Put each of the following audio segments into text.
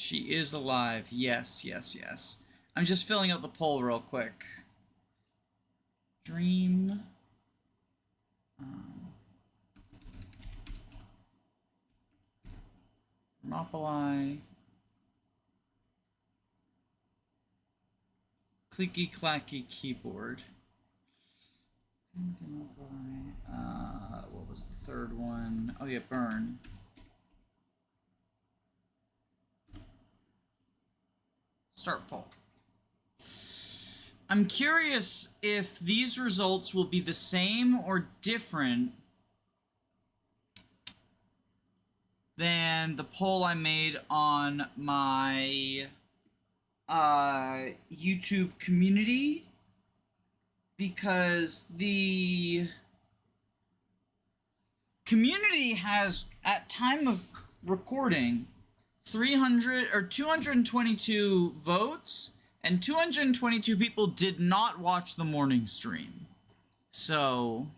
She is alive. Yes, yes, yes. I'm just filling out the poll real quick. Dream. Monopoly. Clicky clacky keyboard. What was the third one? Oh yeah, burn. Start poll. I'm curious if these results will be the same or different than the poll I made on my YouTube community, because the community has, at time of recording, 222 votes, and 222 people did not watch the morning stream. So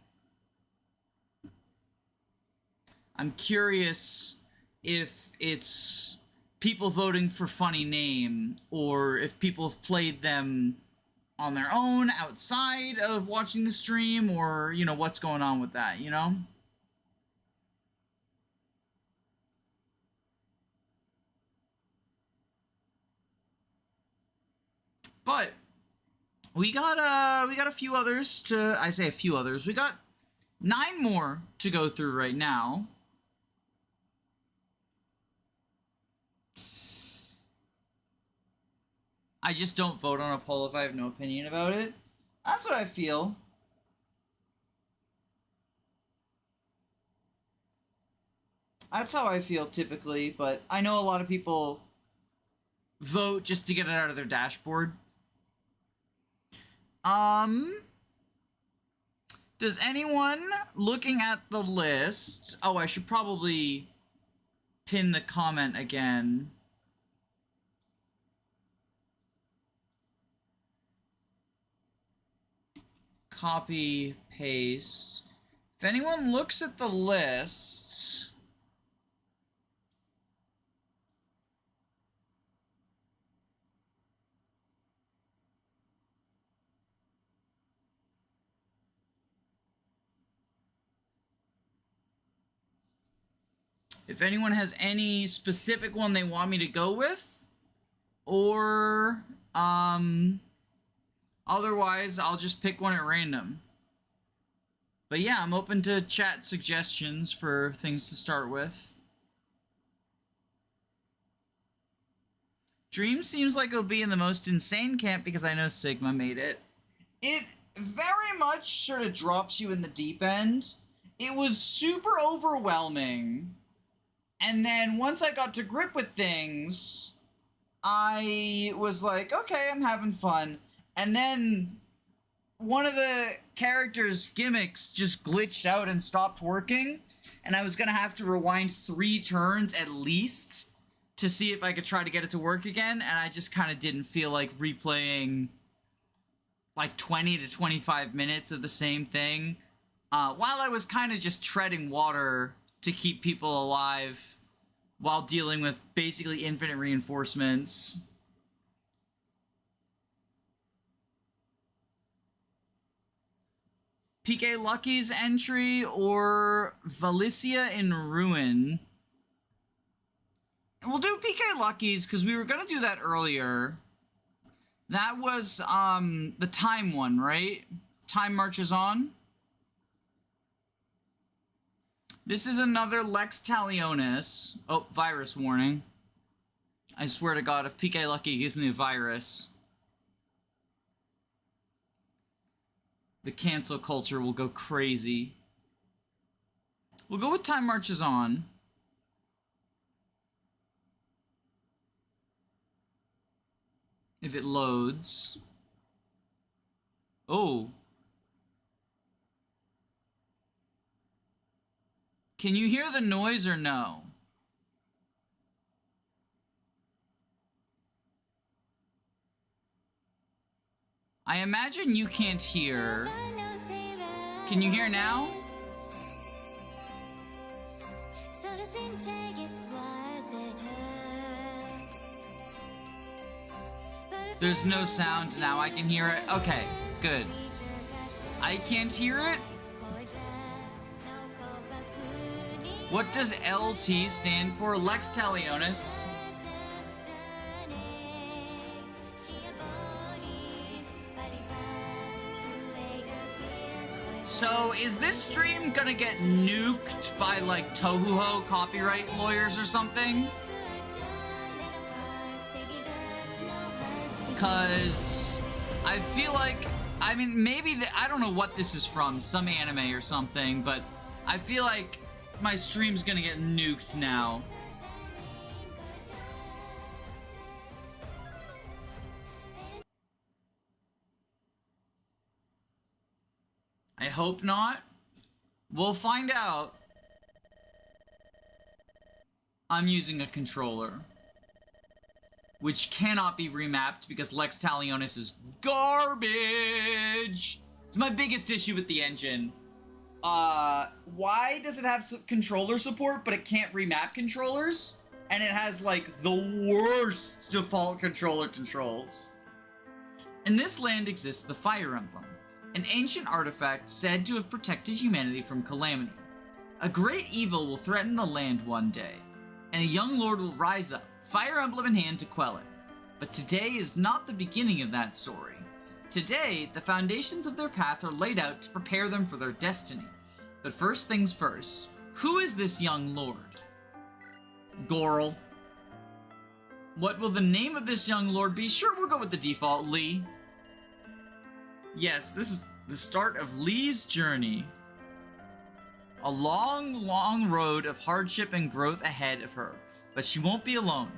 I'm curious if it's people voting for funny name, or if people have played them on their own outside of watching the stream, or, you know, what's going on with that, you know? But we got a few others to, I say a few others, we got 9 more to go through right now. I just don't vote on a poll if I have no opinion about it. That's what I feel. That's how I feel typically, but I know a lot of people vote just to get it out of their dashboard. Does anyone looking at the list... Oh, I should probably pin the comment again. Copy, paste. If anyone looks at the list... If anyone has any specific one they want me to go with, or, otherwise, I'll just pick one at random. But yeah, I'm open to chat suggestions for things to start with. Dream seems like it'll be in the most insane camp because I know Sigma made it. It very much sort of drops you in the deep end. It was super overwhelming. And then once I got to grip with things, I was like, okay, I'm having fun. And then one of the characters' gimmicks just glitched out and stopped working. And I was going to have to rewind 3 turns at least to see if I could try to get it to work again. And I just kind of didn't feel like replaying like 20 to 25 minutes of the same thing. While I was kind of just treading water to keep people alive while dealing with basically infinite reinforcements. PK Lucky's entry or Valicia in Ruin? We'll do PK Lucky's because we were going to do that earlier. That was the time one, right? Time marches on. This is another Lex Talionis. Oh, virus warning. I swear to God, if PK Lucky gives me a virus, the cancel culture will go crazy. We'll go with Time Marches On. If it loads. Oh. Can you hear the noise or no? I imagine you can't hear. Can you hear now? There's no sound. Now I can hear it. Okay, good. I can't hear it? What does LT stand for? Lex Talionis. So, is this stream gonna get nuked by, like, Tohuho copyright lawyers or something? Because I feel like, I mean, maybe, I don't know what this is from, some anime or something, but I feel like my stream's gonna get nuked now. I hope not. We'll find out. I'm using a controller, which cannot be remapped because Lex Talionis is garbage. It's my biggest issue with the engine. Why does it have controller support, but it can't remap controllers? And it has, like, the worst default controller controls. In this land exists the Fire Emblem, an ancient artifact said to have protected humanity from calamity. A great evil will threaten the land one day, and a young lord will rise up, Fire Emblem in hand, to quell it. But today is not the beginning of that story. Today, the foundations of their path are laid out to prepare them for their destiny. But first things first, who is this young lord? Gorl. What will the name of this young lord be? Sure, we'll go with the default, Lee. Yes, this is the start of Lee's journey. A long, long road of hardship and growth ahead of her, but she won't be alone.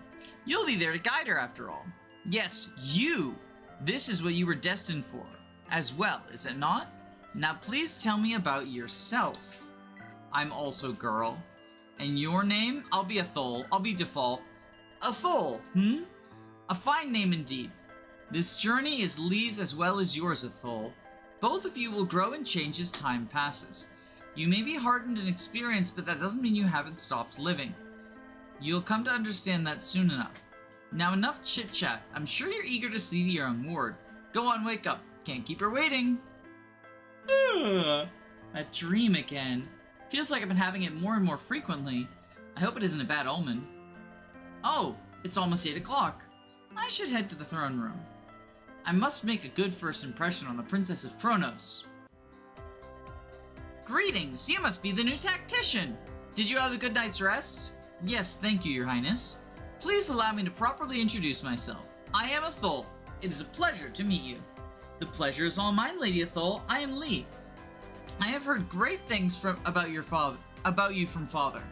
You'll be there to guide her after all. Yes, you! This is what you were destined for, as well, is it not? Now please tell me about yourself. I'm also girl. And your name? I'll be Athol. I'll be default. Athol, A fine name indeed. This journey is Lee's as well as yours, Athol. Both of you will grow and change as time passes. You may be hardened and experienced, but that doesn't mean you haven't stopped living. You'll come to understand that soon enough. Now enough chit-chat. I'm sure you're eager to see the young ward. Go on, wake up. Can't keep her waiting. That dream again. Feels like I've been having it more and more frequently. I hope it isn't a bad omen. Oh, it's almost 8 o'clock. I should head to the throne room. I must make a good first impression on the Princess of Kronos. Greetings, you must be the new tactician. Did you have a good night's rest? Yes, thank you, Your Highness. Please allow me to properly introduce myself. I am Athol. It is a pleasure to meet you. The pleasure is all mine, Lady Athol. I am Lee. I have heard great things about you from Father.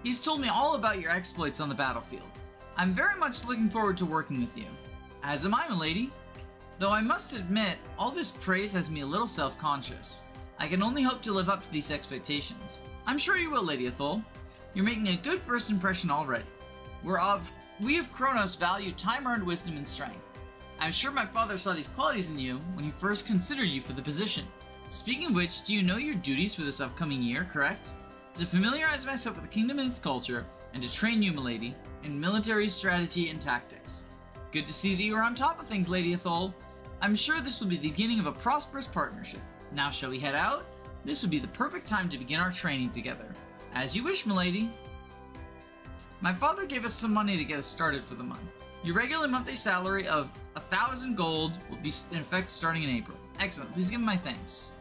He's told me all about your exploits on the battlefield. I'm very much looking forward to working with you. As am I, milady. Though I must admit, all this praise has me a little self-conscious. I can only hope to live up to these expectations. I'm sure you will, Lady Athol. You're making a good first impression already. We of Kronos value time-earned wisdom and strength. I'm sure my father saw these qualities in you when he first considered you for the position. Speaking of which, do you know your duties for this upcoming year, correct? To familiarize myself with the kingdom and its culture, and to train you, milady, in military strategy and tactics. Good to see that you are on top of things, Lady Athol. I'm sure this will be the beginning of a prosperous partnership. Now shall we head out? This would be the perfect time to begin our training together. As you wish, milady. My father gave us some money to get us started for the month. Your regular monthly salary of 1,000 gold will be in effect starting in April. Excellent, please give me my thanks.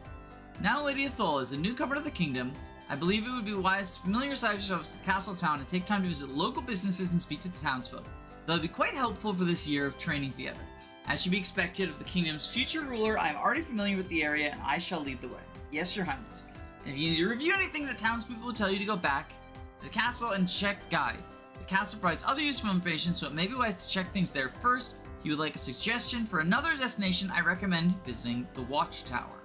Now, Lady Athol, as a newcomer to the kingdom, I believe it would be wise to familiarize yourselves with the castle town and take time to visit local businesses and speak to the townsfolk. They'll be quite helpful for this year of training together. As should be expected of the kingdom's future ruler, I am already familiar with the area and I shall lead the way. Yes, Your Highness. And if you need to review anything, the townspeople will tell you to go back to the castle and check guide. The castle provides other useful information, so it may be wise to check things there first. If you would like a suggestion for another destination, I recommend visiting the Watchtower.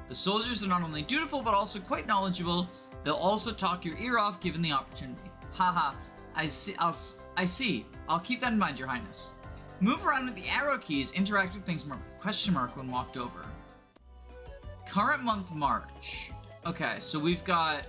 The soldiers are not only dutiful, but also quite knowledgeable. They'll also talk your ear off given the opportunity. Haha, I see. I'll keep that in mind, Your Highness. Move around with the arrow keys, interact with things marked with question mark when walked over. Current month, March. Okay, so we've got...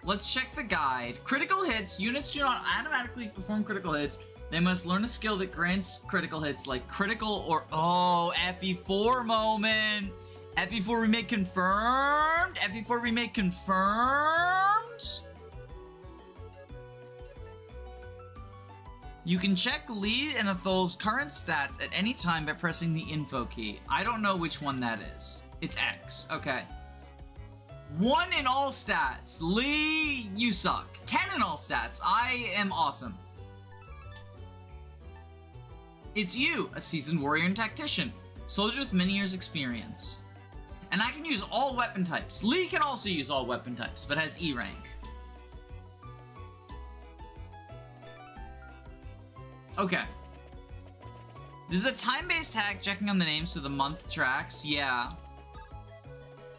Let's check the guide. Critical hits. Units do not automatically perform critical hits. They must learn a skill that grants critical hits, like critical or... Oh, FE4 moment. FE4 remake confirmed. FE4 remake confirmed. You can check Lee and Athol's current stats at any time by pressing the info key. I don't know which one that is. It's X. Okay. 1 in all stats. Lee, you suck. 10 in all stats. I am awesome. It's you, a seasoned warrior and tactician. Soldier with many years experience. And I can use all weapon types. Lee can also use all weapon types, but has E rank. Okay. This is a time-based hack checking on the names to the month tracks. Yeah.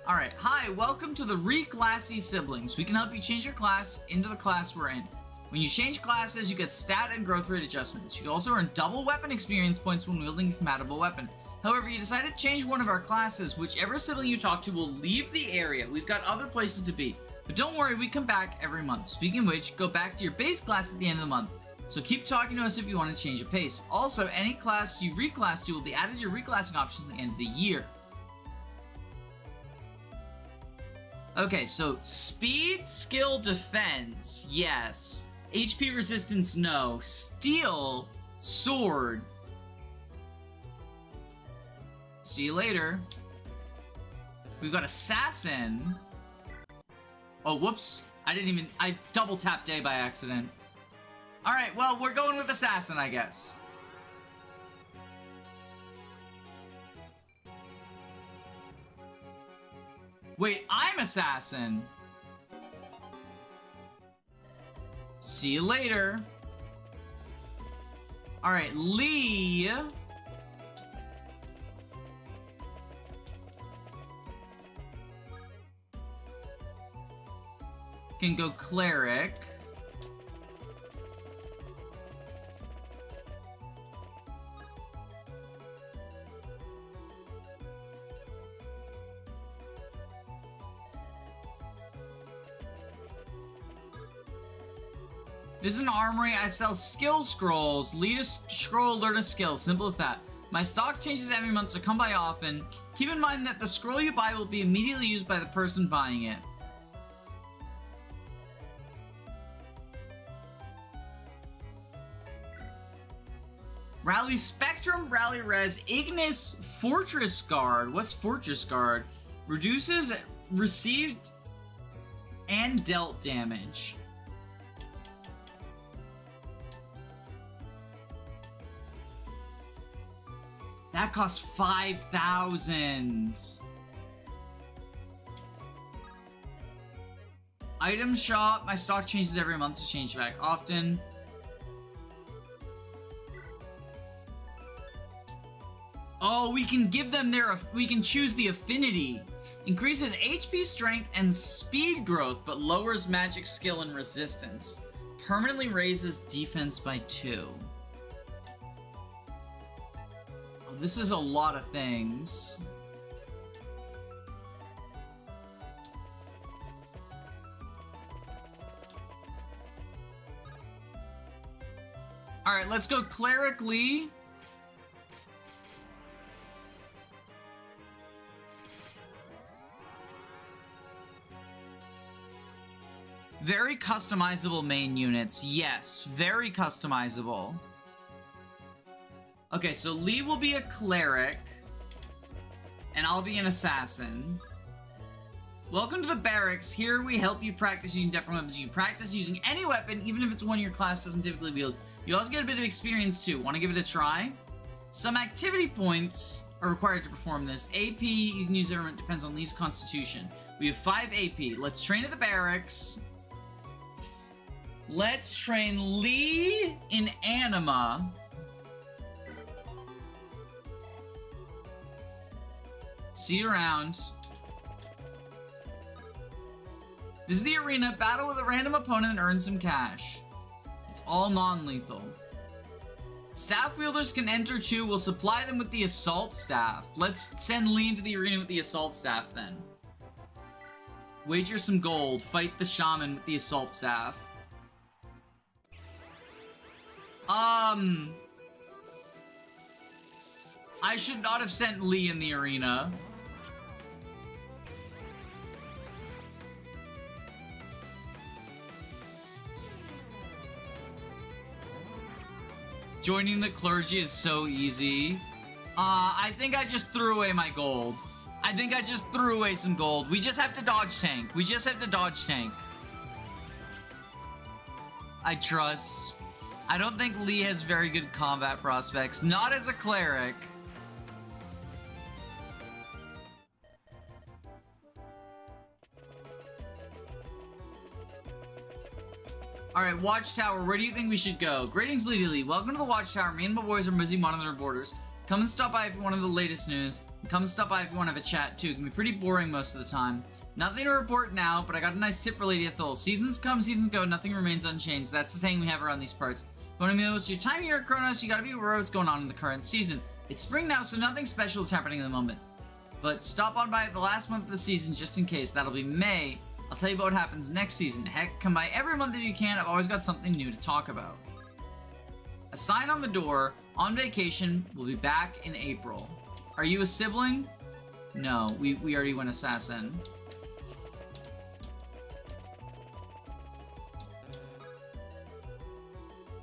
Alright. Hi, welcome to the Reclassy Siblings. We can help you change your class into the class we're in. When you change classes, you get stat and growth rate adjustments. You also earn double weapon experience points when wielding a compatible weapon. However, you decide to change one of our classes, whichever sibling you talk to will leave the area. We've got other places to be. But don't worry, we come back every month. Speaking of which, go back to your base class at the end of the month. So keep talking to us if you want to change a pace. Also, any class you reclass to will be added to your reclassing options at the end of the year. Okay, so speed, skill, defense, yes. HP resistance, no. Steel, sword. See you later. We've got assassin. Oh, whoops. I double tapped A by accident. Alright, well, we're going with assassin, I guess. Wait, I'm assassin. See you later. Alright, Lee. Can go cleric. This is an armory. I sell skill scrolls. Lead a scroll, learn a skill. Simple as that. My stock changes every month, so come by often. Keep in mind that the scroll you buy will be immediately used by the person buying it. Rally Spectrum, Rally Res, Ignis, Fortress Guard. What's Fortress Guard? Reduces received and dealt damage. That costs 5,000. Item shop. My stock changes every month, so change back often. Oh, we can give them we can choose the affinity. Increases HP strength and speed growth, but lowers magic skill and resistance. Permanently raises defense by 2. Oh, this is a lot of things. Alright, let's go Cleric Lee. Very customizable main units. Yes, very customizable. Okay, so Lee will be a cleric, and I'll be an assassin. Welcome to the barracks. Here we help you practice using different weapons. You practice using any weapon, even if it's one your class doesn't typically wield. You also get a bit of experience too. Want to give it a try? Some activity points are required to perform this. AP, you can use everyone, depends on Lee's constitution. We have 5 AP. Let's train at the barracks. Let's train Lee in Anima. See you around. This is the arena. Battle with a random opponent and earn some cash. It's all non-lethal. Staff wielders can enter too. We'll supply them with the assault staff. Let's send Lee into the arena with the assault staff then. Wager some gold. Fight the shaman with the assault staff. I should not have sent Lee in the arena. Joining the clergy is so easy. I think I just threw away my gold. I think I just threw away some gold. We just have to dodge tank. We just have to dodge tank. I trust. I don't think Lee has very good combat prospects. Not as a cleric. Alright, Watchtower, where do you think we should go? Greetings, Lee. Welcome to the Watchtower. Me and my boys are busy monitoring borders. Come and stop by if you want to know the latest news. And come and stop by if you want to have a chat, too. It can be pretty boring most of the time. Nothing to report now, but I got a nice tip for Lady Athol. Seasons come, seasons go, nothing remains unchanged. That's the saying we have around these parts. But when it most of your time here at Kronos, you gotta be aware of what's going on in the current season. It's spring now, so nothing special is happening at the moment. But stop on by the last month of the season just in case. That'll be May. I'll tell you about what happens next season. Heck, come by every month if you can. I've always got something new to talk about. A sign on the door. On vacation. We'll be back in April. Are you a sibling? No, we already went assassin.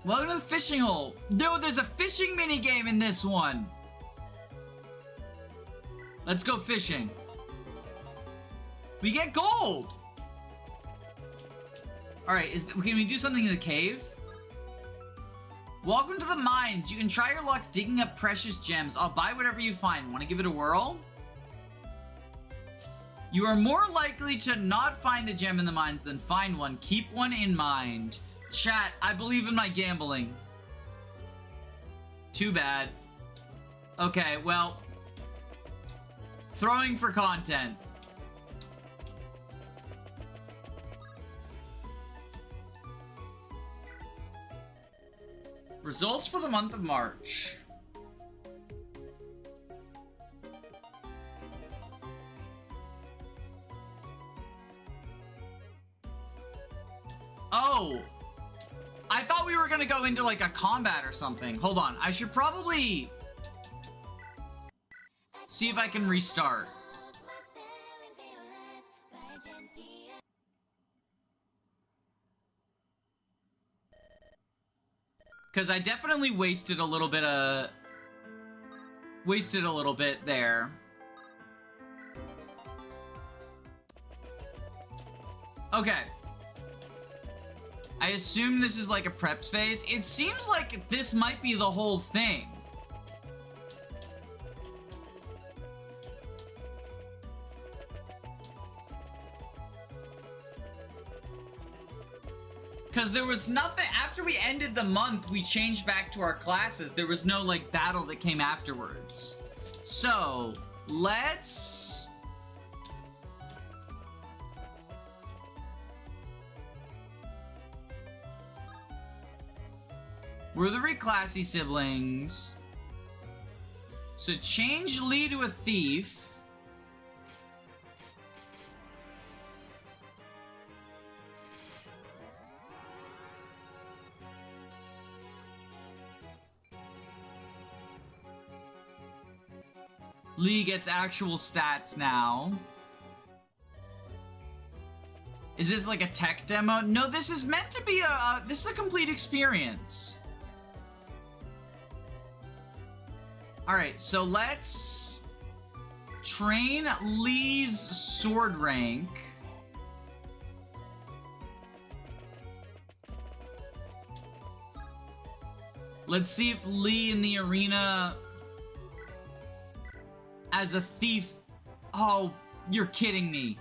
Welcome to the fishing hole. No, there's a fishing minigame in this one. Let's go fishing. We get gold. Alright, can we do something in the cave? Welcome to the mines. You can try your luck digging up precious gems. I'll buy whatever you find. Want to give it a whirl? You are more likely to not find a gem in the mines than find one. Keep one in mind. Chat, I believe in my gambling. Too bad. Okay, well. Throwing for content. Results for the month of March. Oh! I thought we were gonna go into like a combat or something. Hold on, I should probably see if I can restart. Because I definitely wasted a little bit there. Okay. I assume this is like a preps phase. It seems like this might be the whole thing. Because there was nothing, after we ended the month, we changed back to our classes. There was no, like, battle that came afterwards. So, let's... We're the reclassy siblings. So change Lee to a thief. Lee gets actual stats now. Is this like a tech demo? No, this is meant to be this is a complete experience. Alright, so let's train Lee's sword rank. Let's see if Lee in the arena as a thief. Oh, you're kidding me.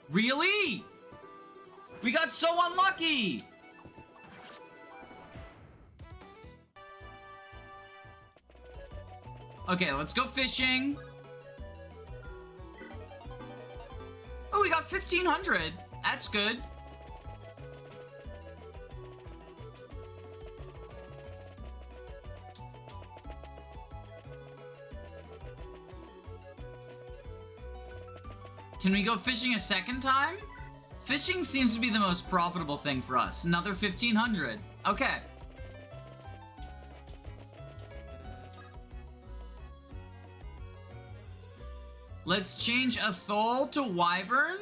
Really? We got so unlucky. Okay, let's go fishing. Oh, we got 1,500. That's good. Can we go fishing a second time? Fishing seems to be the most profitable thing for us. Another 1,500. Okay. Let's change a thole to wyvern.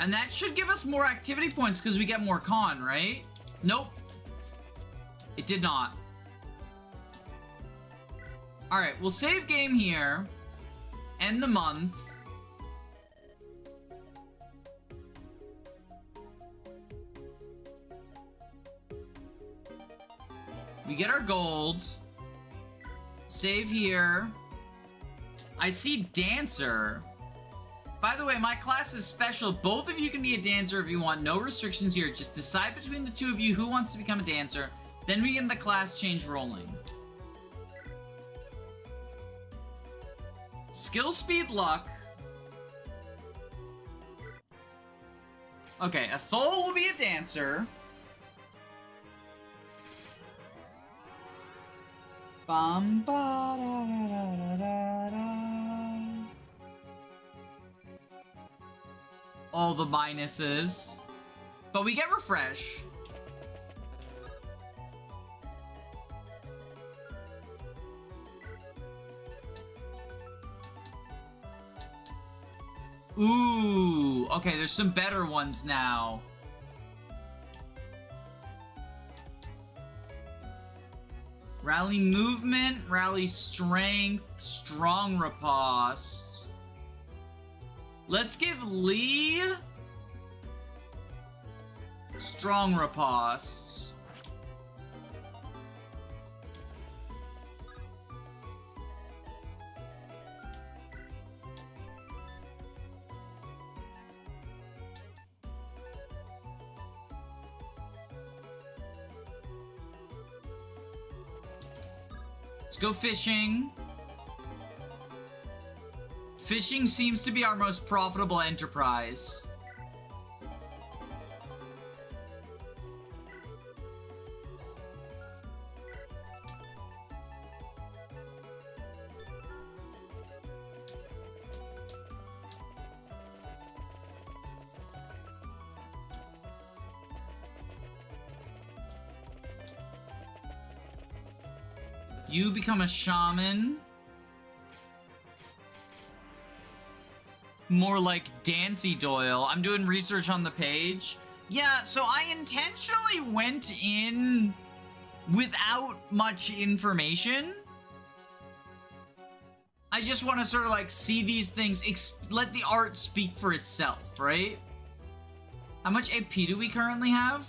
And that should give us more activity points because we get more con, right? Nope. It did not. Alright, we'll save game here. End the month. We get our gold. Save here. I see dancer. By the way, my class is special. Both of you can be a dancer if you want. No restrictions here. Just decide between the two of you who wants to become a dancer. Then we get the class change rolling. Skill, speed, luck. Okay, a thole will be a dancer. Bum ba da da da da da. All the minuses. But we get refresh. Ooh, okay, there's some better ones now. Rally movement, rally strength, strong riposte. Let's give Lee strong riposte. Let's go fishing. Fishing seems to be our most profitable enterprise. You become a shaman. More like Dancy Doyle. I'm doing research on the page. Yeah, so I intentionally went in without much information. I just want to sort of like see these things, let the art speak for itself, right? How much AP do we currently have?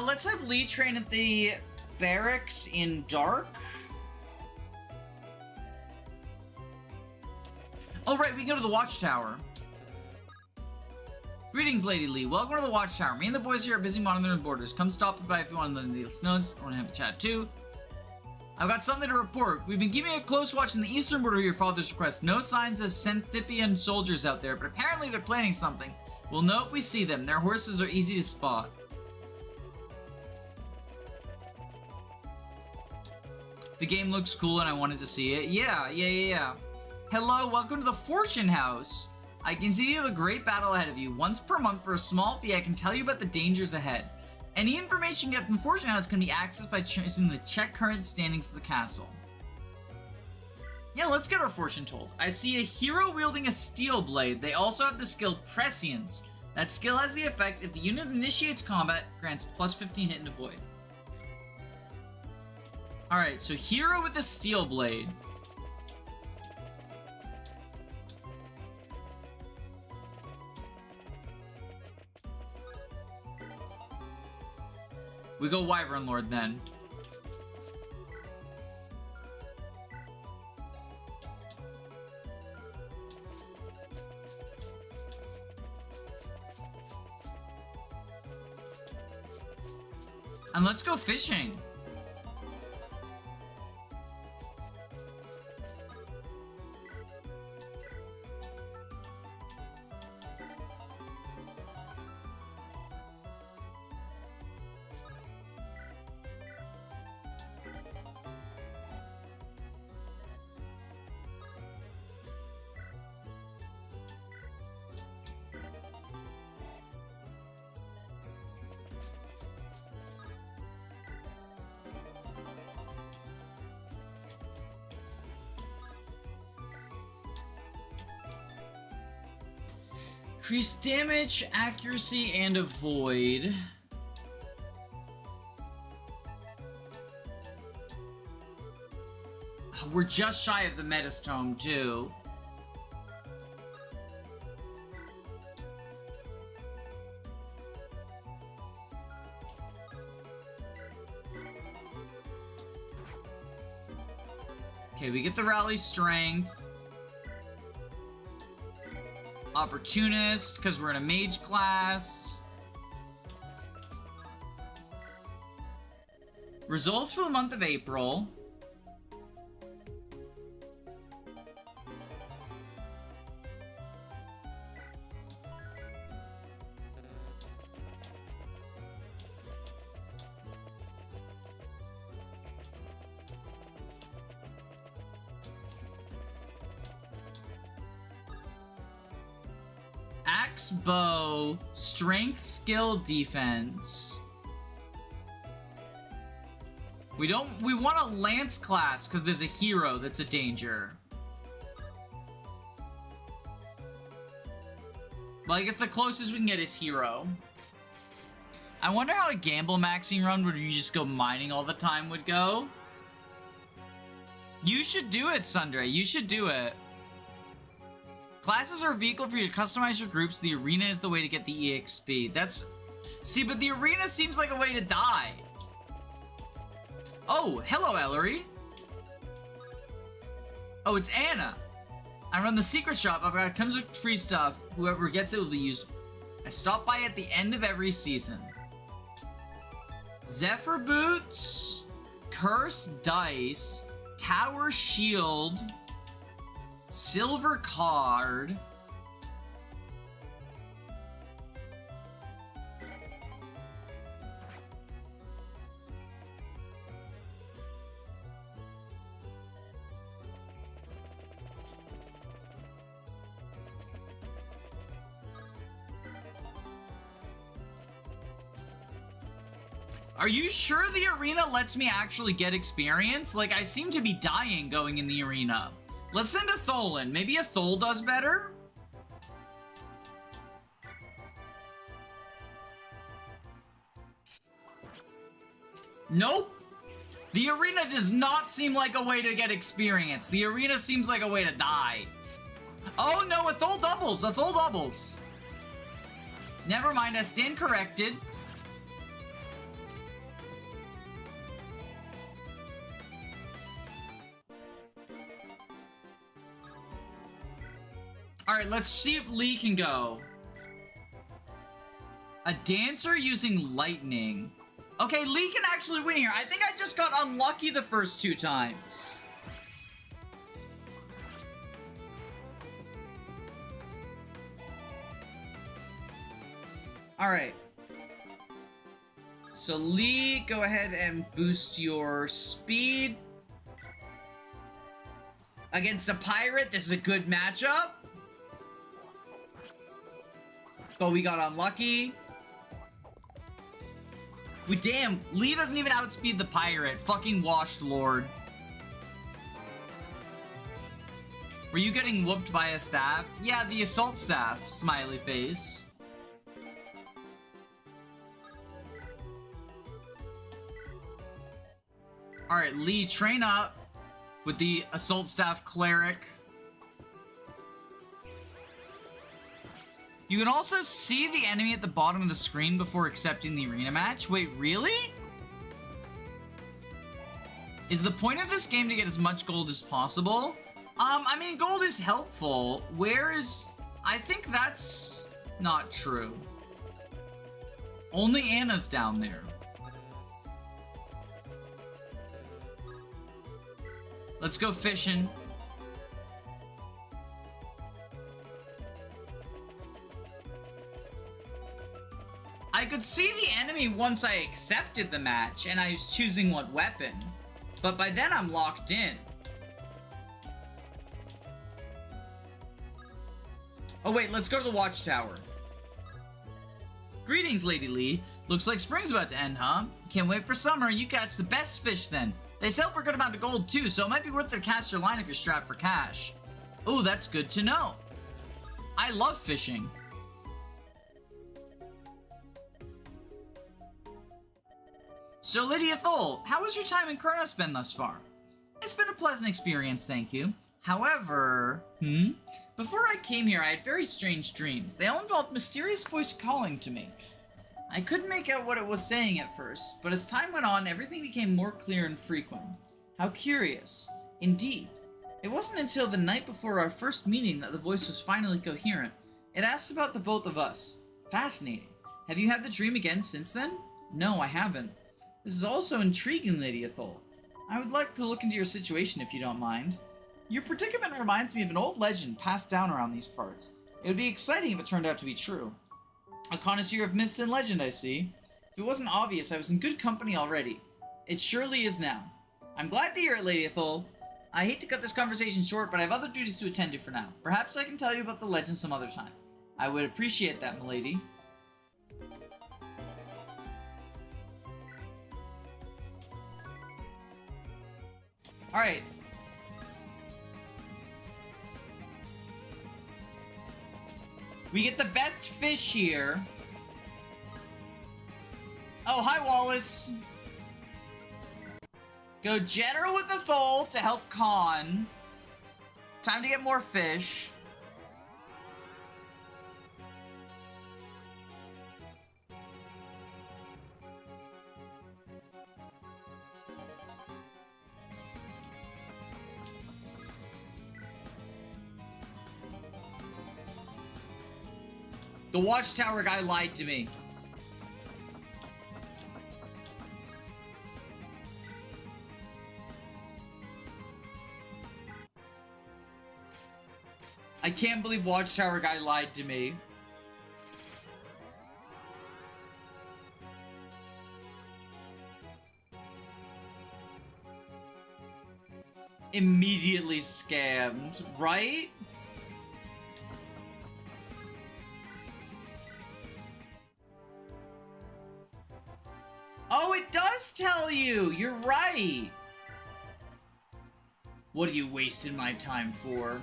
Let's have Lee train at the barracks in Dark. Oh, right, we can go to the Watchtower. Greetings, Lady Lee. Welcome to the Watchtower. Me and the boys here are busy monitoring borders. Come stop by if you want to let us know. I want to have a chat, too. I've got something to report. We've been keeping a close watch on the eastern border of your father's request. No signs of Xanthippian soldiers out there, but apparently they're planning something. We'll know if we see them. Their horses are easy to spot. The game looks cool and I wanted to see it. Yeah. Hello, welcome to the Fortune House. I can see you have a great battle ahead of you. Once per month for a small fee, I can tell you about the dangers ahead. Any information you get from the Fortune House can be accessed by choosing the check current standings of the castle. Yeah, let's get our fortune told. I see a hero wielding a steel blade. They also have the skill Prescience. That skill has the effect if the unit initiates combat, grants plus 15 hit and avoid. Alright, so hero with the steel blade. We go Wyvern Lord then. And let's go fishing. Increase damage, accuracy, and avoid. We're just shy of the Metastome, too. Okay, we get the Rally Strength. Opportunist, because we're in a Mage class. Results for the month of April. Axe, bow, strength, skill, defense. We want a lance class because there's a hero that's a danger. Well, I guess the closest we can get is hero. I wonder how a gamble maxing run where you just go mining all the time would go. You should do it, Sundre. You should do it. Classes are a vehicle for you to customize your groups. The arena is the way to get the EXP. That's... See, but the arena seems like a way to die. Oh, hello, Ellery. Oh, it's Anna. I run the secret shop. I've got tons of free stuff. Whoever gets it will be used. I stop by at the end of every season. Zephyr Boots, Curse Dice, Tower Shield, Silver Card. Are you sure the arena lets me actually get experience? Like, I seem to be dying going in the arena. Let's send a Thol in. Maybe a Thol does better? Nope. The arena does not seem like a way to get experience. The arena seems like a way to die. Oh no, a Thol doubles. A Thol doubles. Never mind, I stand corrected. Alright, let's see if Lee can go. A dancer using lightning. Okay, Lee can actually win here. I think I just got unlucky the first 2 times. Alright. So Lee, go ahead and boost your speed. Against a pirate, this is a good matchup. But we got unlucky. Damn, Lee doesn't even outspeed the pirate. Fucking washed lord. Were you getting whooped by a staff? Yeah, the assault staff. Smiley face. Alright, Lee, train up with the assault staff cleric. You can also see the enemy at the bottom of the screen before accepting the arena match. Wait, really? Is the point of this game to get as much gold as possible? I mean, gold is helpful. Where is... I think that's not true. Only Anna's down there. Let's go fishing. I could see the enemy once I accepted the match and I was choosing what weapon. But by then I'm locked in. Oh wait, let's go to the watchtower. Greetings, Lady Lee. Looks like spring's about to end, huh? Can't wait for summer. You catch the best fish then. They sell for a good amount of gold too, so it might be worth it to cast your line if you're strapped for cash. Oh, that's good to know. I love fishing. So, Lydia Thole, how has your time in Kronos been thus far? It's been a pleasant experience, thank you. However, before I came here, I had very strange dreams. They all involved mysterious voice calling to me. I couldn't make out what it was saying at first, but as time went on, everything became more clear and frequent. How curious. Indeed. It wasn't until the night before our first meeting that the voice was finally coherent. It asked about the both of us. Fascinating. Have you had the dream again since then? No, I haven't. This is also intriguing, Lady Ethel. I would like to look into your situation if you don't mind. Your predicament reminds me of an old legend passed down around these parts. It would be exciting if it turned out to be true. A connoisseur of myths and legend, I see. If it wasn't obvious, I was in good company already. It surely is now. I'm glad to hear it, Lady Ethel. I hate to cut this conversation short, but I have other duties to attend to for now. Perhaps I can tell you about the legend some other time. I would appreciate that, milady. Alright. We get the best fish here. Oh, hi, Wallace. Go general with the Thole to help Khan. Time to get more fish. The watchtower guy lied to me. I can't believe watchtower guy lied to me. Immediately scammed, right? Oh, it does tell you! You're right! What are you wasting my time for?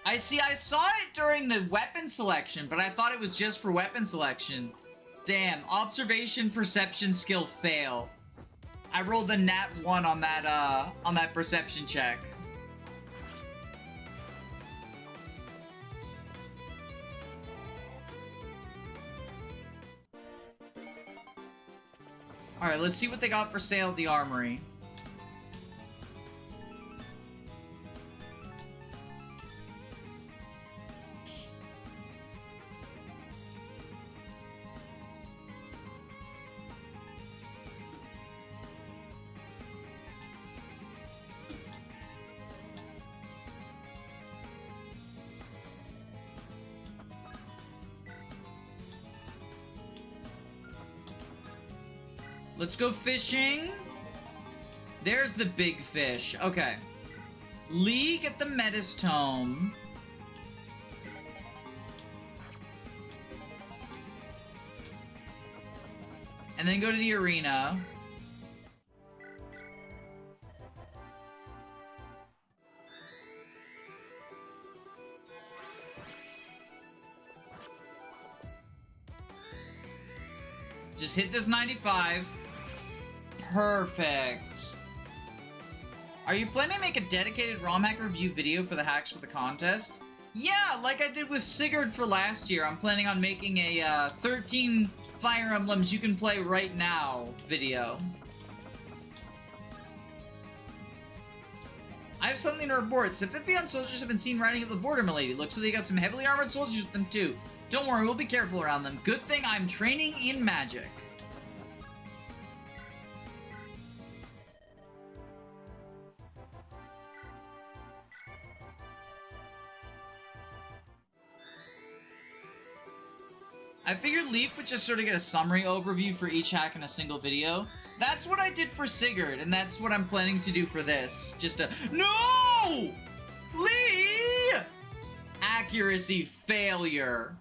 I saw it during the weapon selection, but I thought it was just for weapon selection. Damn, observation, perception, skill, fail. I rolled a nat 1 on that perception check. Alright, let's see what they got for sale at the armory. Let's go fishing. There's the big fish. Okay. Lee, get the Metastome. And then go to the arena. Just hit this 95. Perfect. Are you planning to make a dedicated ROM hack review video for the hacks for the contest? Yeah, like I did with Sigurd for last year. I'm planning on making a 13 Fire Emblems you can play right now video. I have something to report. Sophipion soldiers have been seen riding up the border, milady. Looks like they got some heavily armored soldiers with them too. Don't worry, we'll be careful around them. Good thing I'm training in magic. I figured Leif would just sort of get a summary overview for each hack in a single video. That's what I did for Sigurd, and that's what I'm planning to do for this. Just a— No! Lee! Accuracy failure.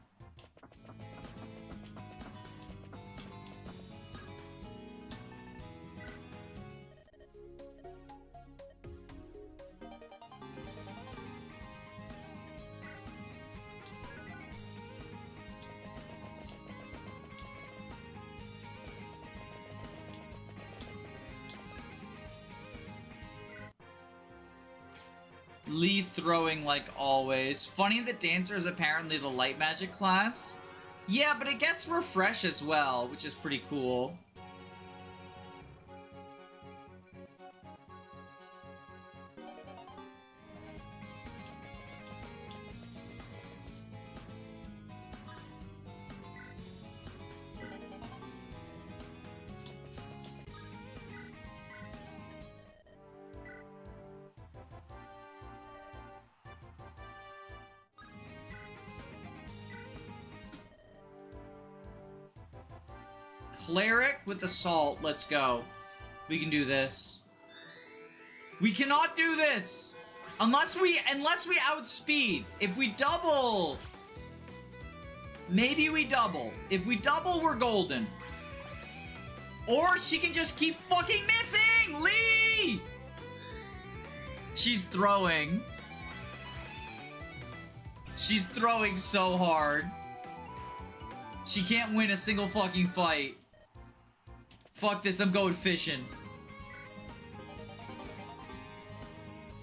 Lee throwing like always. Funny that Dancer is apparently the light magic class. Yeah, but it gets refresh as well, which is pretty cool. Cleric with Assault. Let's go. We can do this. We cannot do this! Unless we outspeed. If we double... Maybe we double. If we double, we're golden. Or she can just keep fucking missing! Lee! She's throwing. She's throwing so hard. She can't win a single fucking fight. Fuck this, I'm going fishing.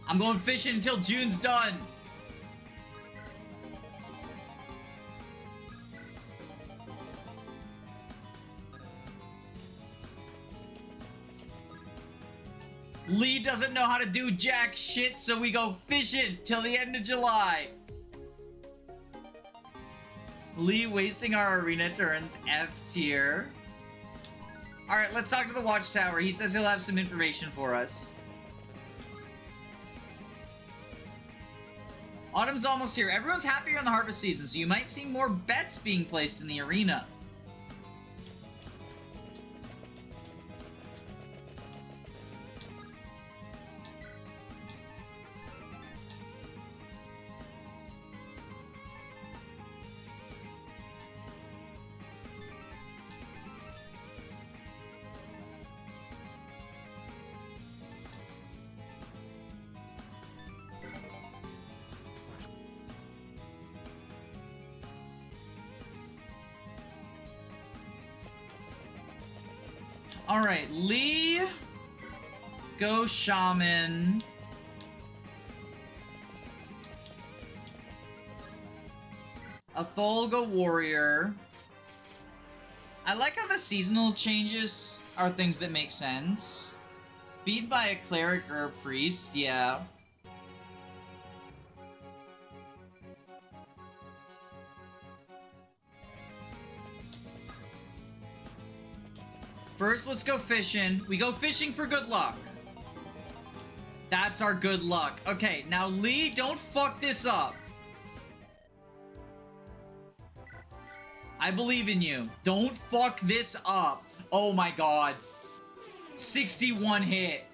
I'm going fishing until June's done. Lee doesn't know how to do jack shit, so we go fishing till the end of July. Lee wasting our arena turns, F tier. Alright, let's talk to the Watchtower. He says he'll have some information for us. Autumn's almost here. Everyone's happier in the harvest season, so you might see more bets being placed in the arena. Alright, Lee. Go Shaman. Athol, go Warrior. I like how the seasonal changes are things that make sense. Beat by a Cleric or a Priest, yeah. First, let's go fishing. We go fishing for good luck. That's our good luck. Okay, now Lee, don't fuck this up. I believe in you. Don't fuck this up. Oh my god. 61 hit.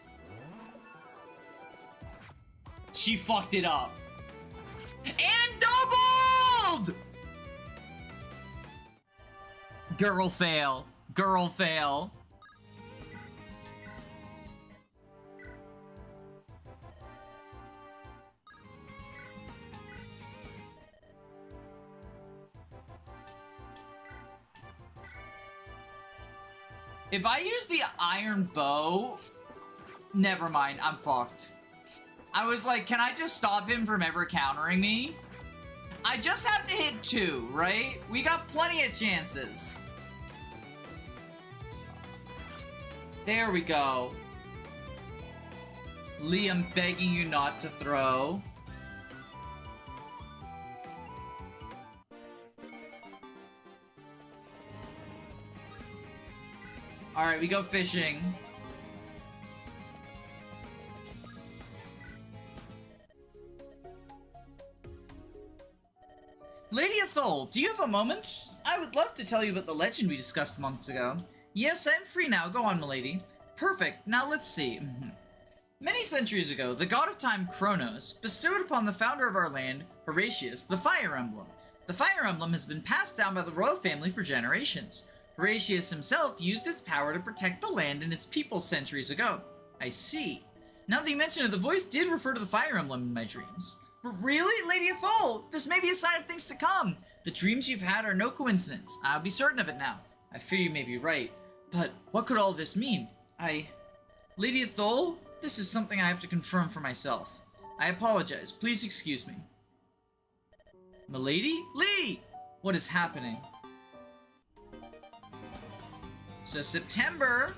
She fucked it up. And doubled! Girl fail. Girl fail. If I use the iron bow, never mind, I'm fucked. I was like, can I just stop him from ever countering me? I just have to hit 2, right? We got plenty of chances. There we go. Lee, I'm begging you not to throw. Alright, we go fishing. Lady Athol, do you have a moment? I would love to tell you about the legend we discussed months ago. Yes, I'm free now. Go on, milady. Perfect. Now let's see. Many centuries ago, the god of time Kronos bestowed upon the founder of our land, Horatius, the Fire Emblem. The Fire Emblem has been passed down by the royal family for generations. Horatius himself used its power to protect the land and its people centuries ago. I see. Now that you mention it, the voice did refer to the Fire Emblem in my dreams. But really, Lady Athol? This may be a sign of things to come. The dreams you've had are no coincidence. I'll be certain of it now. I fear you may be right. But what could all this mean? Lady Athol, this is something I have to confirm for myself. I apologize. Please excuse me. Milady? Lee! What is happening? So September...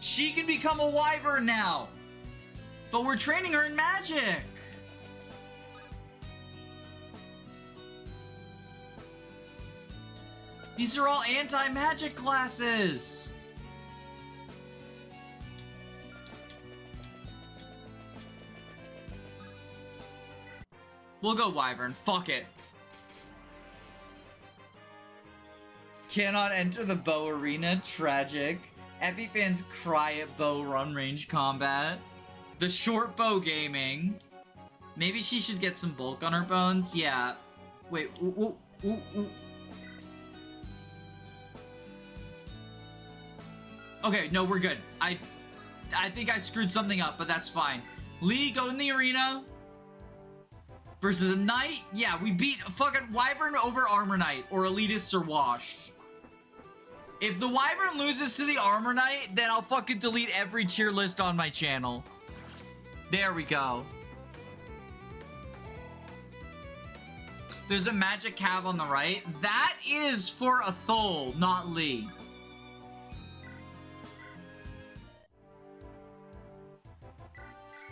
She can become a wyvern now! But we're training her in magic! These are all anti-magic classes! We'll go wyvern. Fuck it. Cannot enter the bow arena. Tragic. Epi fans cry at bow run range combat. The short bow gaming. Maybe she should get some bulk on her bones. Yeah. Wait. Ooh, ooh, ooh, ooh. Okay, no, we're good. I think I screwed something up, but that's fine. Lee, go in the arena. Versus a knight? Yeah, we beat a fucking wyvern over armor knight, or elitists are washed. If the wyvern loses to the armor knight, then I'll fucking delete every tier list on my channel. There we go. There's a magic cav on the right. That is for a Thole, not Lee.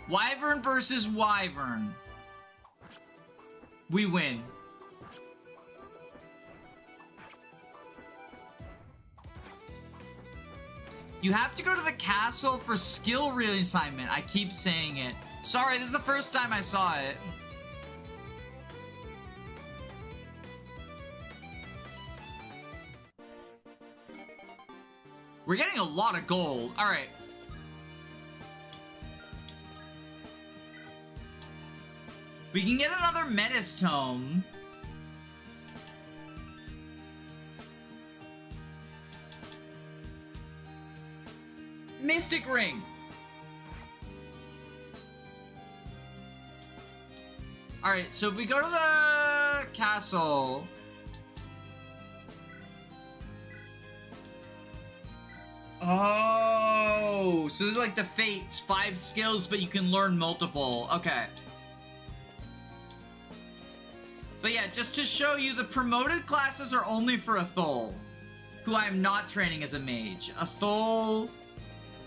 Wyvern versus wyvern. We win. You have to go to the castle for skill reassignment. I keep saying it. Sorry, this is the first time I saw it. We're getting a lot of gold. All right. We can get another Metis Tome. Mystic Ring. Alright, so if we go to the castle... Oh, so there's like the fates, 5 skills, but you can learn multiple. Okay. But yeah, just to show you, the promoted classes are only for a Thole, who I am not training as a mage. A Thole...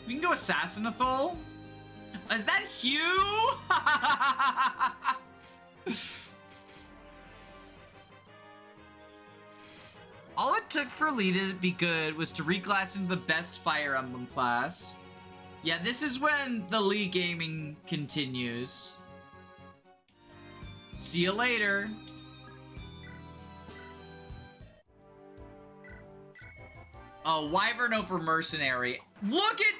We can go Assassin a Thole? Is that Hugh? All it took for Lee to be good was to reclass into the best Fire Emblem class. Yeah, this is when the Lee gaming continues. See you later. Oh, Wyvern over Mercenary. Look at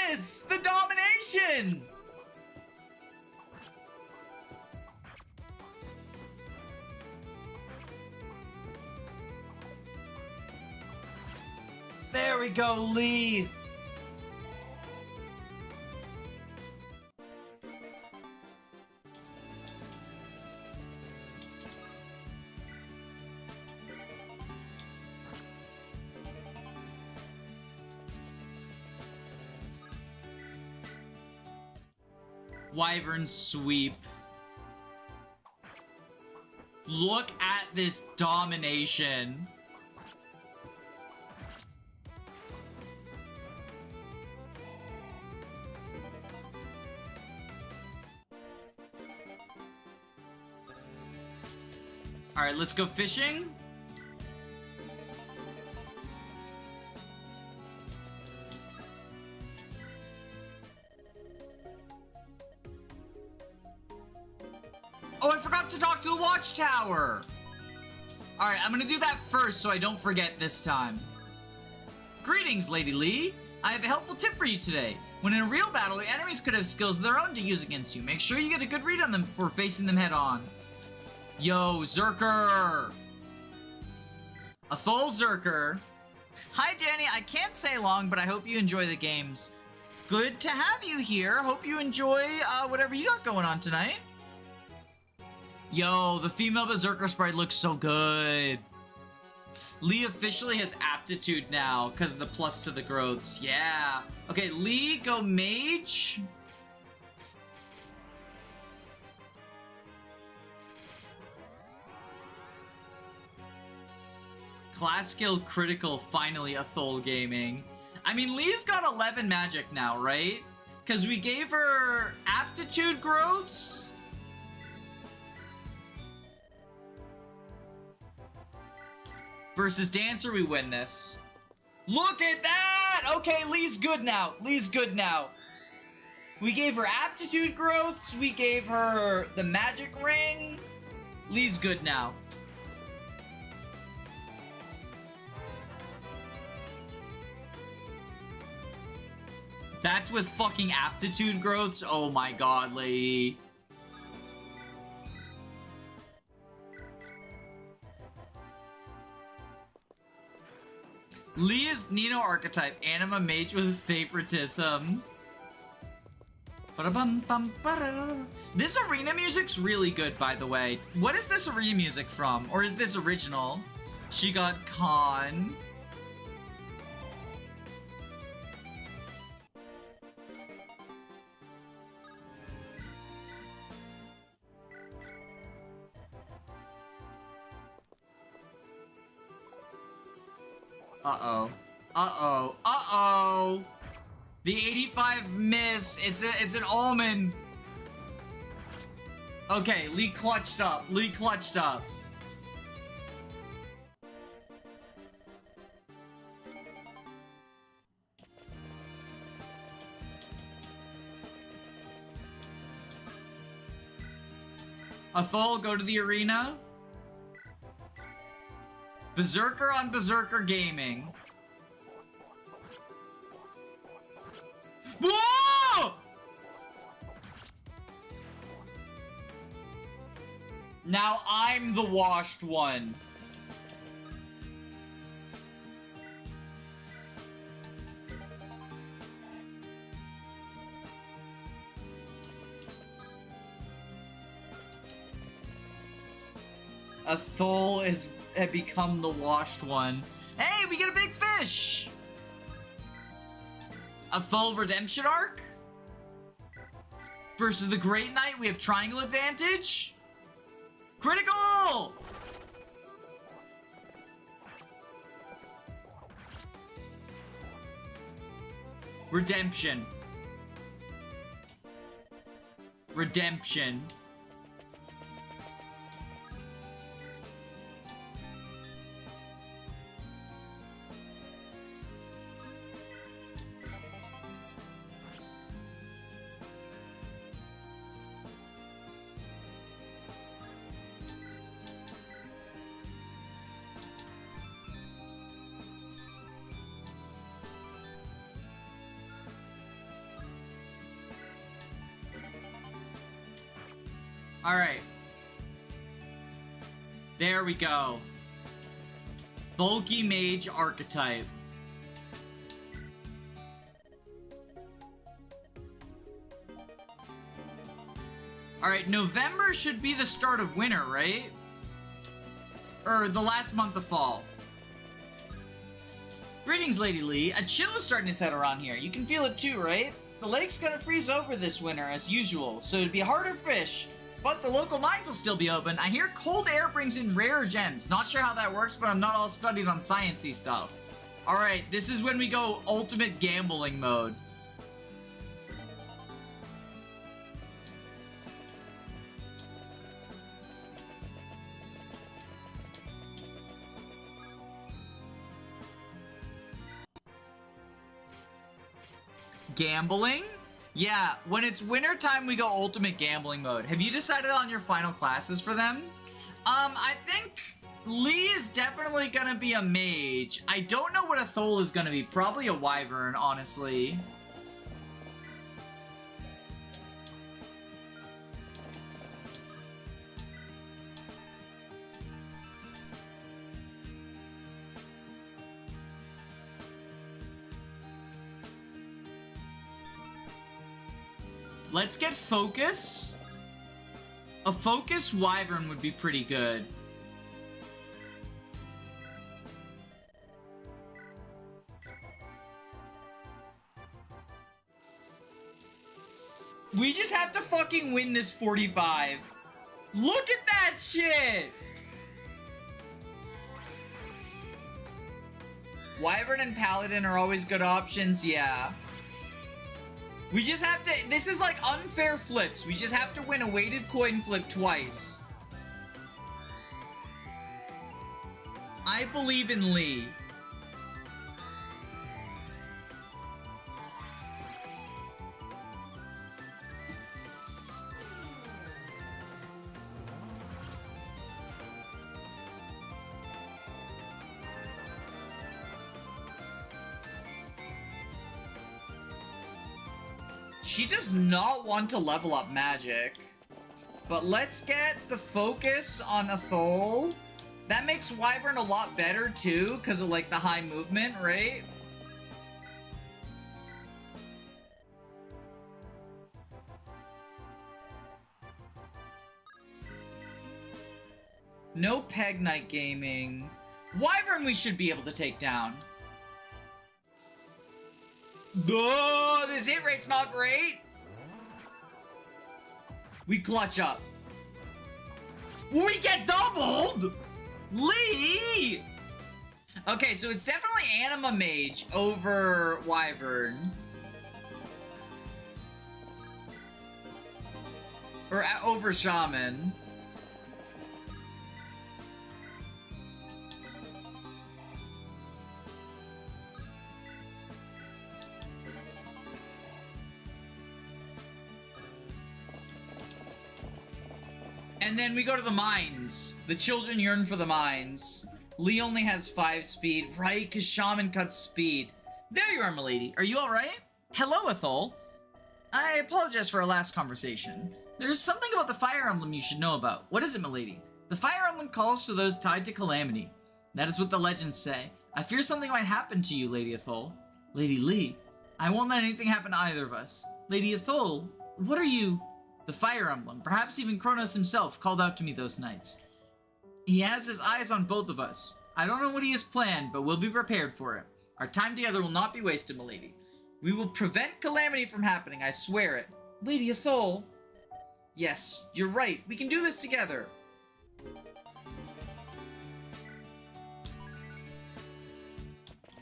this! The domination! There we go, Lee! Wyvern sweep. Look at this domination. All right, let's go fishing. Oh, I forgot to talk to the watchtower. All right, I'm gonna do that first so I don't forget this time. Greetings, Lady Lee. I have a helpful tip for you today. When in a real battle, the enemies could have skills of their own to use against you. Make sure you get a good read on them before facing them head on. Yo, Zerker! A full Zerker. Hi, Danny. I can't say long, but I hope you enjoy the games. Good to have you here. Hope you enjoy whatever you got going on tonight. Yo, the female Berserker sprite looks so good. Lee officially has aptitude now because of the plus to the growths. Yeah. Okay, Lee, go mage. Class skill critical, finally, Athol Gaming. I mean, Lee's got 11 magic now, right? Because we gave her aptitude growths. Versus Dancer, we win this. Look at that! Okay, Lee's good now. Lee's good now. We gave her aptitude growths. We gave her the magic ring. Lee's good now. That's with fucking aptitude growths? Oh my god, lady. Lee is Nino archetype, anima mage with favoritism. This arena music's really good, by the way. What is this arena music from? Or is this original? She got Khan. Uh-oh. Uh-oh. Uh-oh! The 85 miss. It's an almond. Okay, Lee clutched up. Lee clutched up. Athol, go to the arena. Berserker on Berserker Gaming. Whoa! Now I'm the washed one. Athol had become the washed one. Hey, we get a big fish! Athol Redemption Arc? Versus the Great Knight, we have triangle advantage? Critical! Redemption. Redemption. Alright. There we go. Bulky Mage archetype. Alright, November should be the start of winter, right? Or the last month of fall. Greetings, Lady Lee. A chill is starting to set around here. You can feel it too, right? The lake's gonna freeze over this winter, as usual, so it'd be harder fish. But the local mines will still be open. I hear cold air brings in rare gems. Not sure how that works, but I'm not all studied on sciencey stuff. Alright, this is when we go ultimate gambling mode. Gambling? Yeah, when it's winter time, we go ultimate gambling mode. Have you decided on your final classes for them? I think Lee is definitely gonna be a mage. I don't know what Athol is gonna be. Probably a wyvern, honestly. Let's get focus. A focus wyvern would be pretty good. We just have to fucking win this 45. Look at that shit! Wyvern and Paladin are always good options, yeah. We just have to... This is like unfair flips. We just have to win a weighted coin flip twice. I believe in Lee. She does not want to level up magic. But let's get the focus on Athol. That makes Wyvern a lot better too, because of like the high movement, right? No Peg Night Gaming. Wyvern we should be able to take down. Oh, this hit rate's not great. We clutch up. We get doubled! Lee! Okay, so it's definitely Anima Mage over Wyvern. Or over Shaman. And then we go to the mines. The children yearn for the mines. Lee only has 5 speed, right? Because Shaman cuts speed. There you are, milady. Are you alright? Hello, Athol. I apologize for our last conversation. There's something about the Fire Emblem you should know about. What is it, milady? The Fire Emblem calls to those tied to calamity. That is what the legends say. I fear something might happen to you, Lady Athol. Lady Lee, I won't let anything happen to either of us. Lady Athol, what are you... The Fire Emblem, perhaps even Kronos himself, called out to me those nights. He has his eyes on both of us. I don't know what he has planned, but we'll be prepared for it. Our time together will not be wasted, milady. We will prevent calamity from happening, I swear it. Lady Athol. Yes, you're right. We can do this together.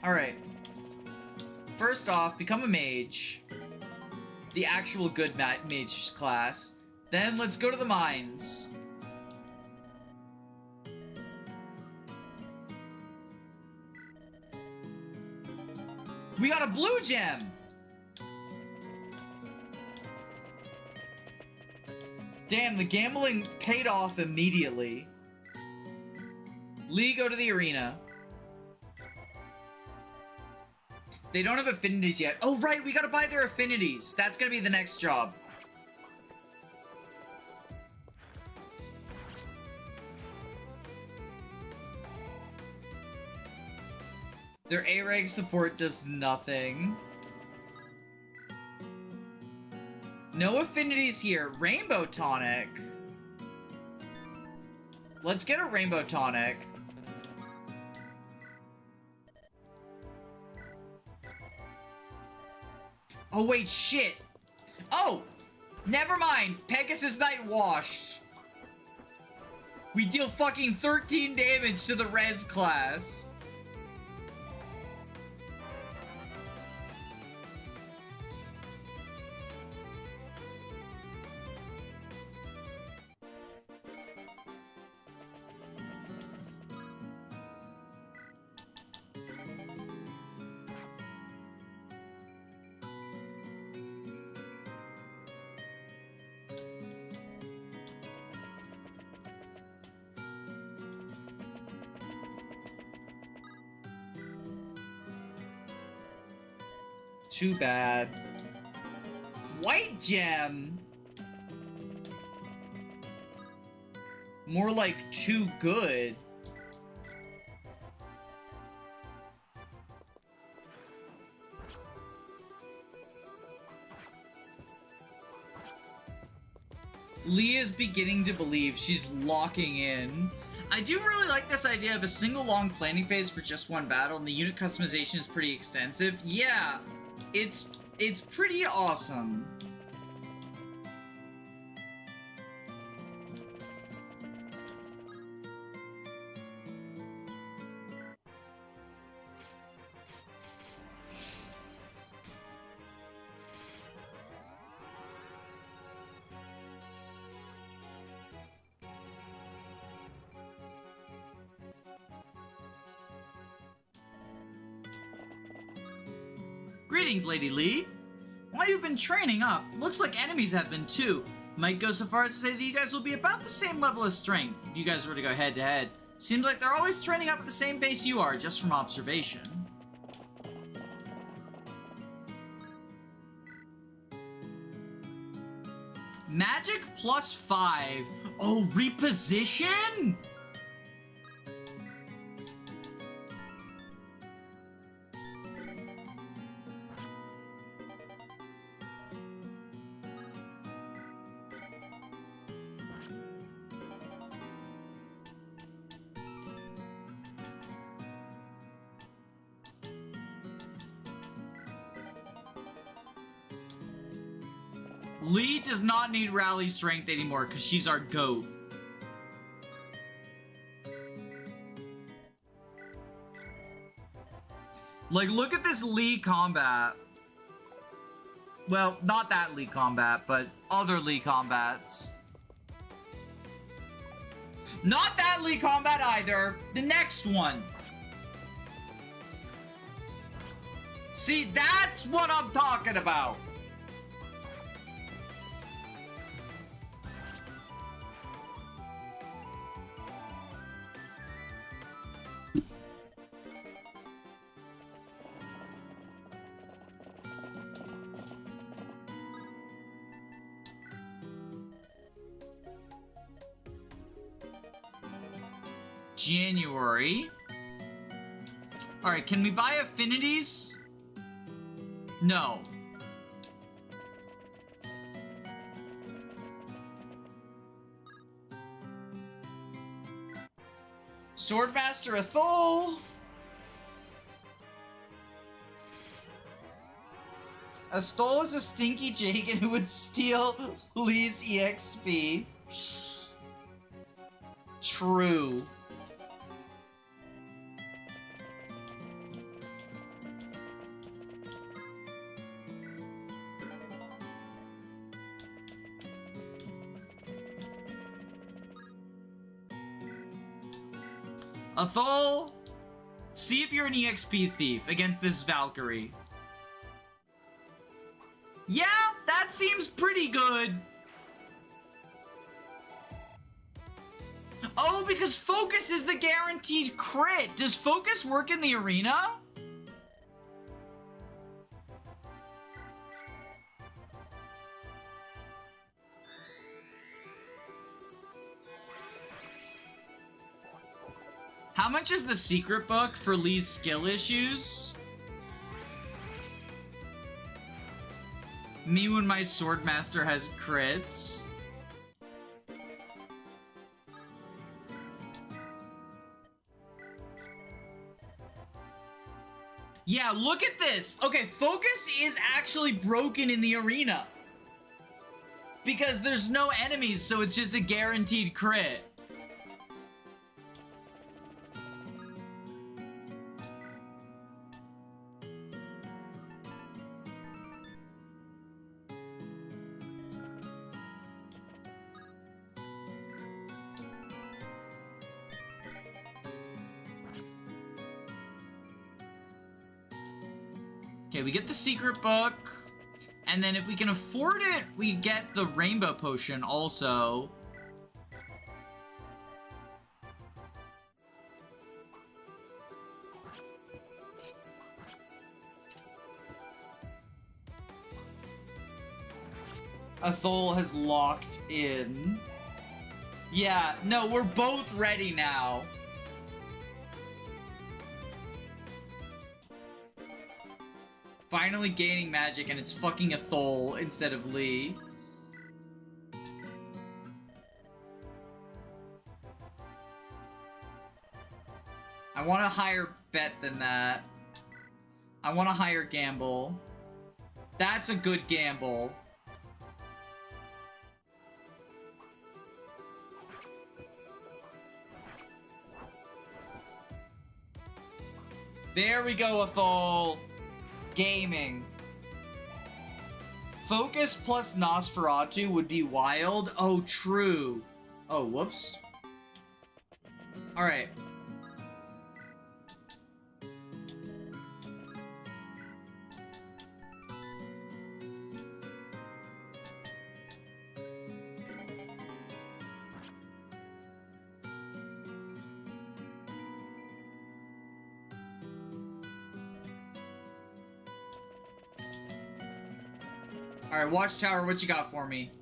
Alright. First off, become a mage. The actual good mage class. Then let's go to the mines. We got a blue gem! Damn, the gambling paid off immediately. Lee, go to the arena. They don't have affinities yet. Oh, right, we gotta buy their affinities. That's gonna be the next job. Their A-Reg support does nothing. No affinities here. Rainbow Tonic. Let's get a Rainbow Tonic. Oh, wait, shit. Oh! Never mind. Pegasus Knight washed. We deal fucking 13 damage to the res class. Too bad. White gem? More like too good. Leah's beginning to believe she's locking in. I do really like this idea of a single long planning phase for just one battle, and the unit customization is pretty extensive. Yeah. It's pretty awesome. Greetings, Lady Lee. While you've been training up, looks like enemies have been too. Might go so far as to say that you guys will be about the same level of strength if you guys were to go head to head. Seems like they're always training up at the same pace you are, just from observation. Magic +5. Oh, reposition? Lee does not need rally strength anymore because she's our GOAT. Like, look at this Lee combat. Well, not that Lee combat, but other Lee combats. Not that Lee combat either. The next one. See, that's what I'm talking about. January. Alright, can we buy affinities? No. Swordmaster Athol. Athol is a stinky Jagan who would steal Lee's EXP. True. Athol, see if you're an EXP thief against this Valkyrie. Yeah, that seems pretty good. Oh, because Focus is the guaranteed crit. Does Focus work in the arena? How much is the secret book for Lee's skill issues? Me when my Swordmaster has crits. Yeah, look at this. Okay, Focus is actually broken in the arena. Because there's no enemies, so it's just a guaranteed crit. Okay, we get the secret book, and then if we can afford it, we get the rainbow potion also. Athol has locked in. Yeah, no, we're both ready now. Finally gaining magic, and it's fucking Athol instead of Lee. I want a higher bet than that. I want a higher gamble. That's a good gamble. There we go, Athol. Gaming. Focus plus Nosferatu would be wild. Oh, true. Oh, whoops. Alright. Alright, Watchtower, what you got for me?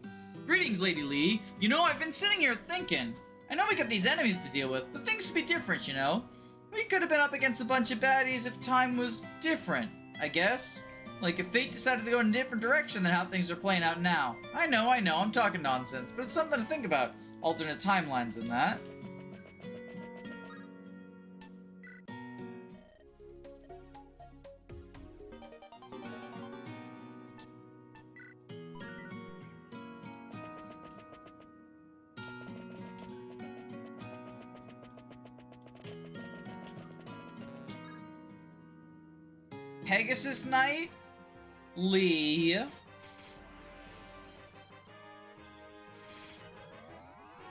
Greetings, Lady Lee. You know, I've been sitting here thinking. I know we got these enemies to deal with, but things could be different, you know? We could have been up against a bunch of baddies if time was different, I guess. Like, if fate decided to go in a different direction than how things are playing out now. I know, I'm talking nonsense, but it's something to think about. Alternate timelines and that. Pegasus Knight? Lee.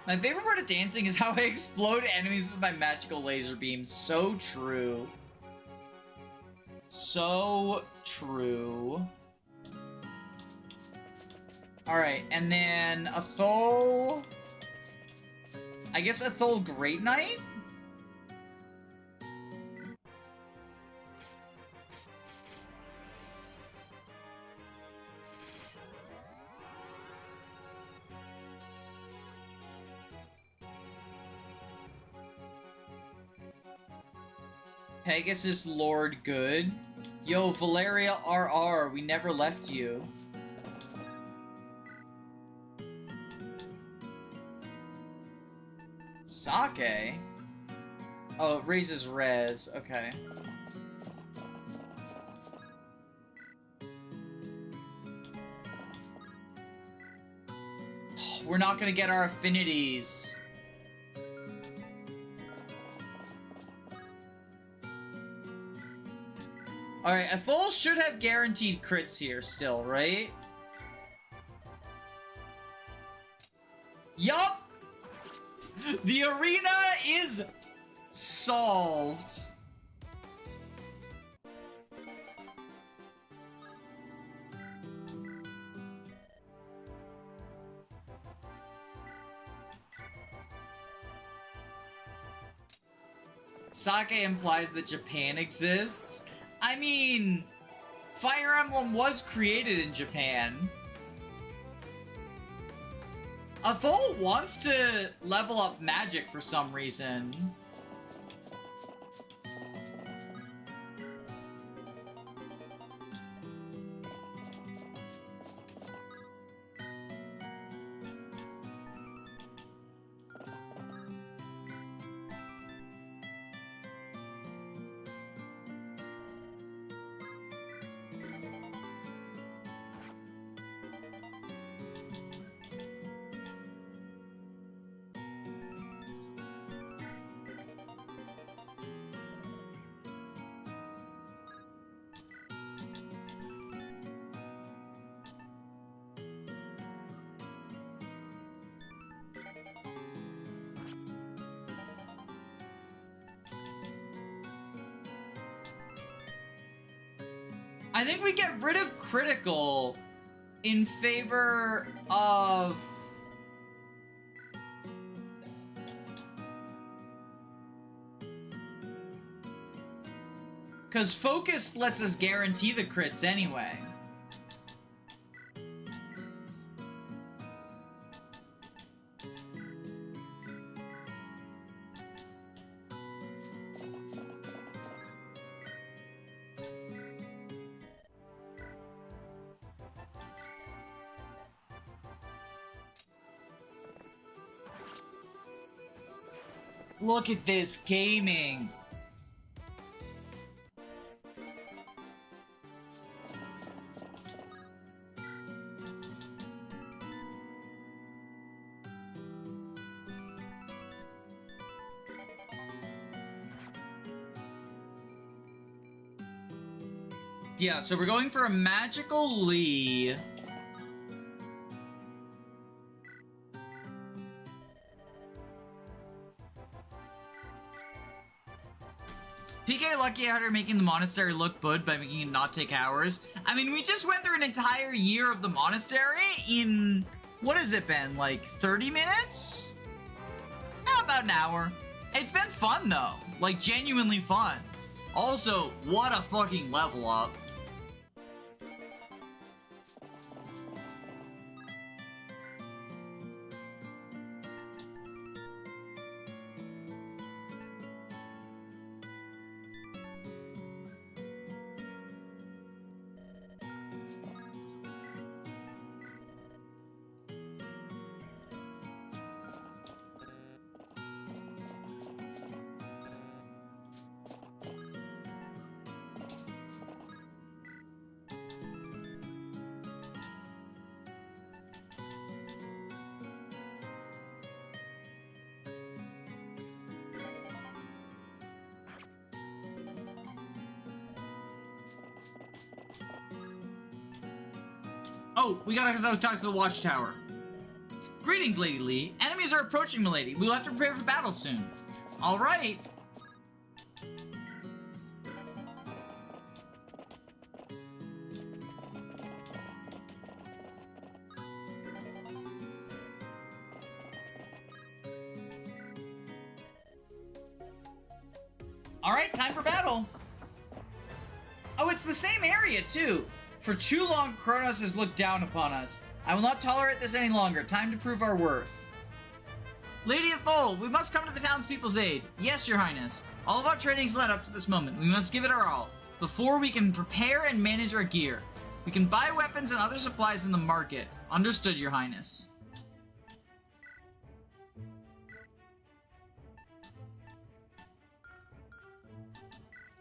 My favorite part of dancing is how I explode enemies with my magical laser beam. So true. So true. Alright, and then Athol... I guess Athol Great Knight? Pegasus Lord Good. Yo, Valeria RR, we never left you. Sake? Oh, it raises res. Okay. We're not gonna get our affinities. Alright, Athol should have guaranteed crits here still, right? Yup! The arena is solved. Sake implies that Japan exists. I mean, Fire Emblem was created in Japan. Athol wants to level up magic for some reason. I think we get rid of critical in favor of... Because focus lets us guarantee the crits anyway. Look at this gaming. Yeah, so we're going for a magical Lee. PK lucky out her making the monastery look good by making it not take hours. I mean, we just went through an entire year of the monastery in, what has it been, like 30 minutes? About an hour. It's been fun though, like genuinely fun. Also, what a fucking level up. Oh, we gotta talk to the watchtower. Greetings, Lady Lee. Enemies are approaching, milady. We will have to prepare for battle soon. All right. All right, time for battle. Oh, it's the same area, too. For too long, Kronos has looked down upon us. I will not tolerate this any longer. Time to prove our worth. Lady Athol, we must come to the townspeople's aid. Yes, Your Highness. All of our training's led up to this moment. We must give it our all, before we can prepare and manage our gear. We can buy weapons and other supplies in the market. Understood, Your Highness.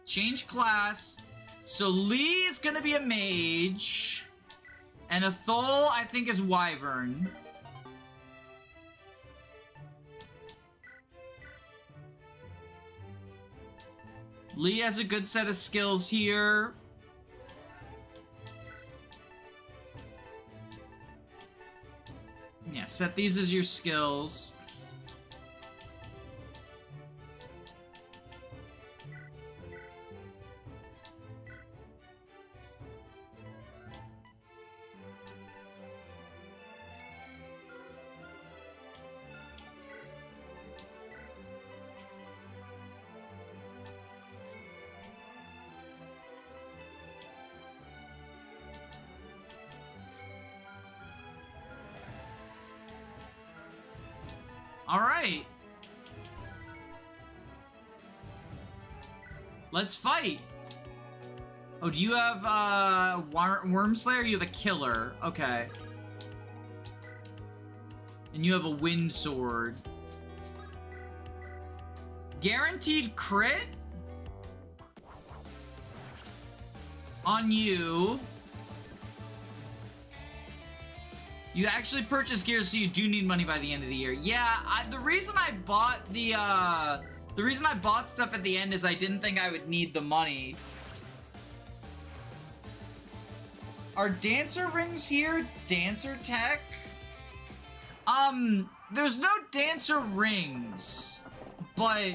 Change class. So Lee is gonna be a mage. And Athol, I think, is Wyvern. Lee has a good set of skills here. Yeah, set these as your skills. All right. Let's fight. Oh, do you have Wormslayer? You have a Killer. Okay. And you have a Wind Sword. Guaranteed crit? On you. You actually purchase gear, so you do need money by the end of the year. Yeah, the reason I bought the reason I bought stuff at the end is I didn't think I would need the money. Are dancer rings here? Dancer tech? There's no dancer rings, but...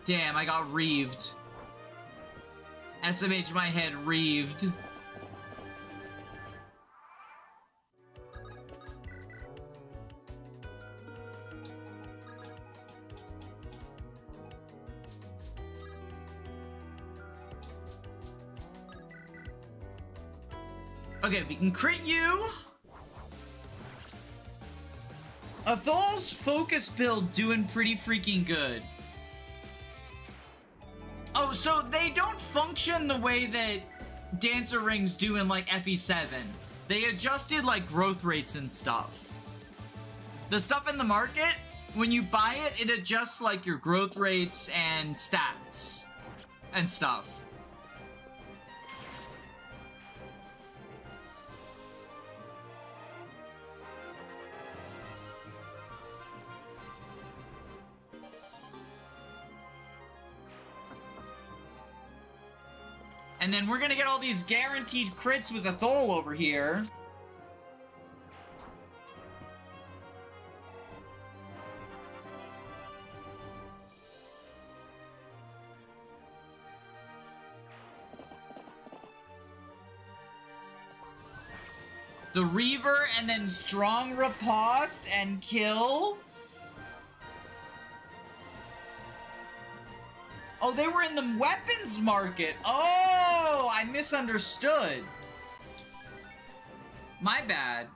Damn, I got reeved. SMH my head reeved. Okay, we can crit you. Athol's focus build doing pretty freaking good. Oh, so they don't function the way that dancer rings do in like FE7. They adjusted like growth rates and stuff. The stuff in the market, when you buy it, it adjusts like your growth rates and stats and stuff. And then we're gonna get all these guaranteed crits with Athol over here. The Reaver and then Strong Riposte and Kill. Oh, they were in the weapons market. Oh, I misunderstood. My bad.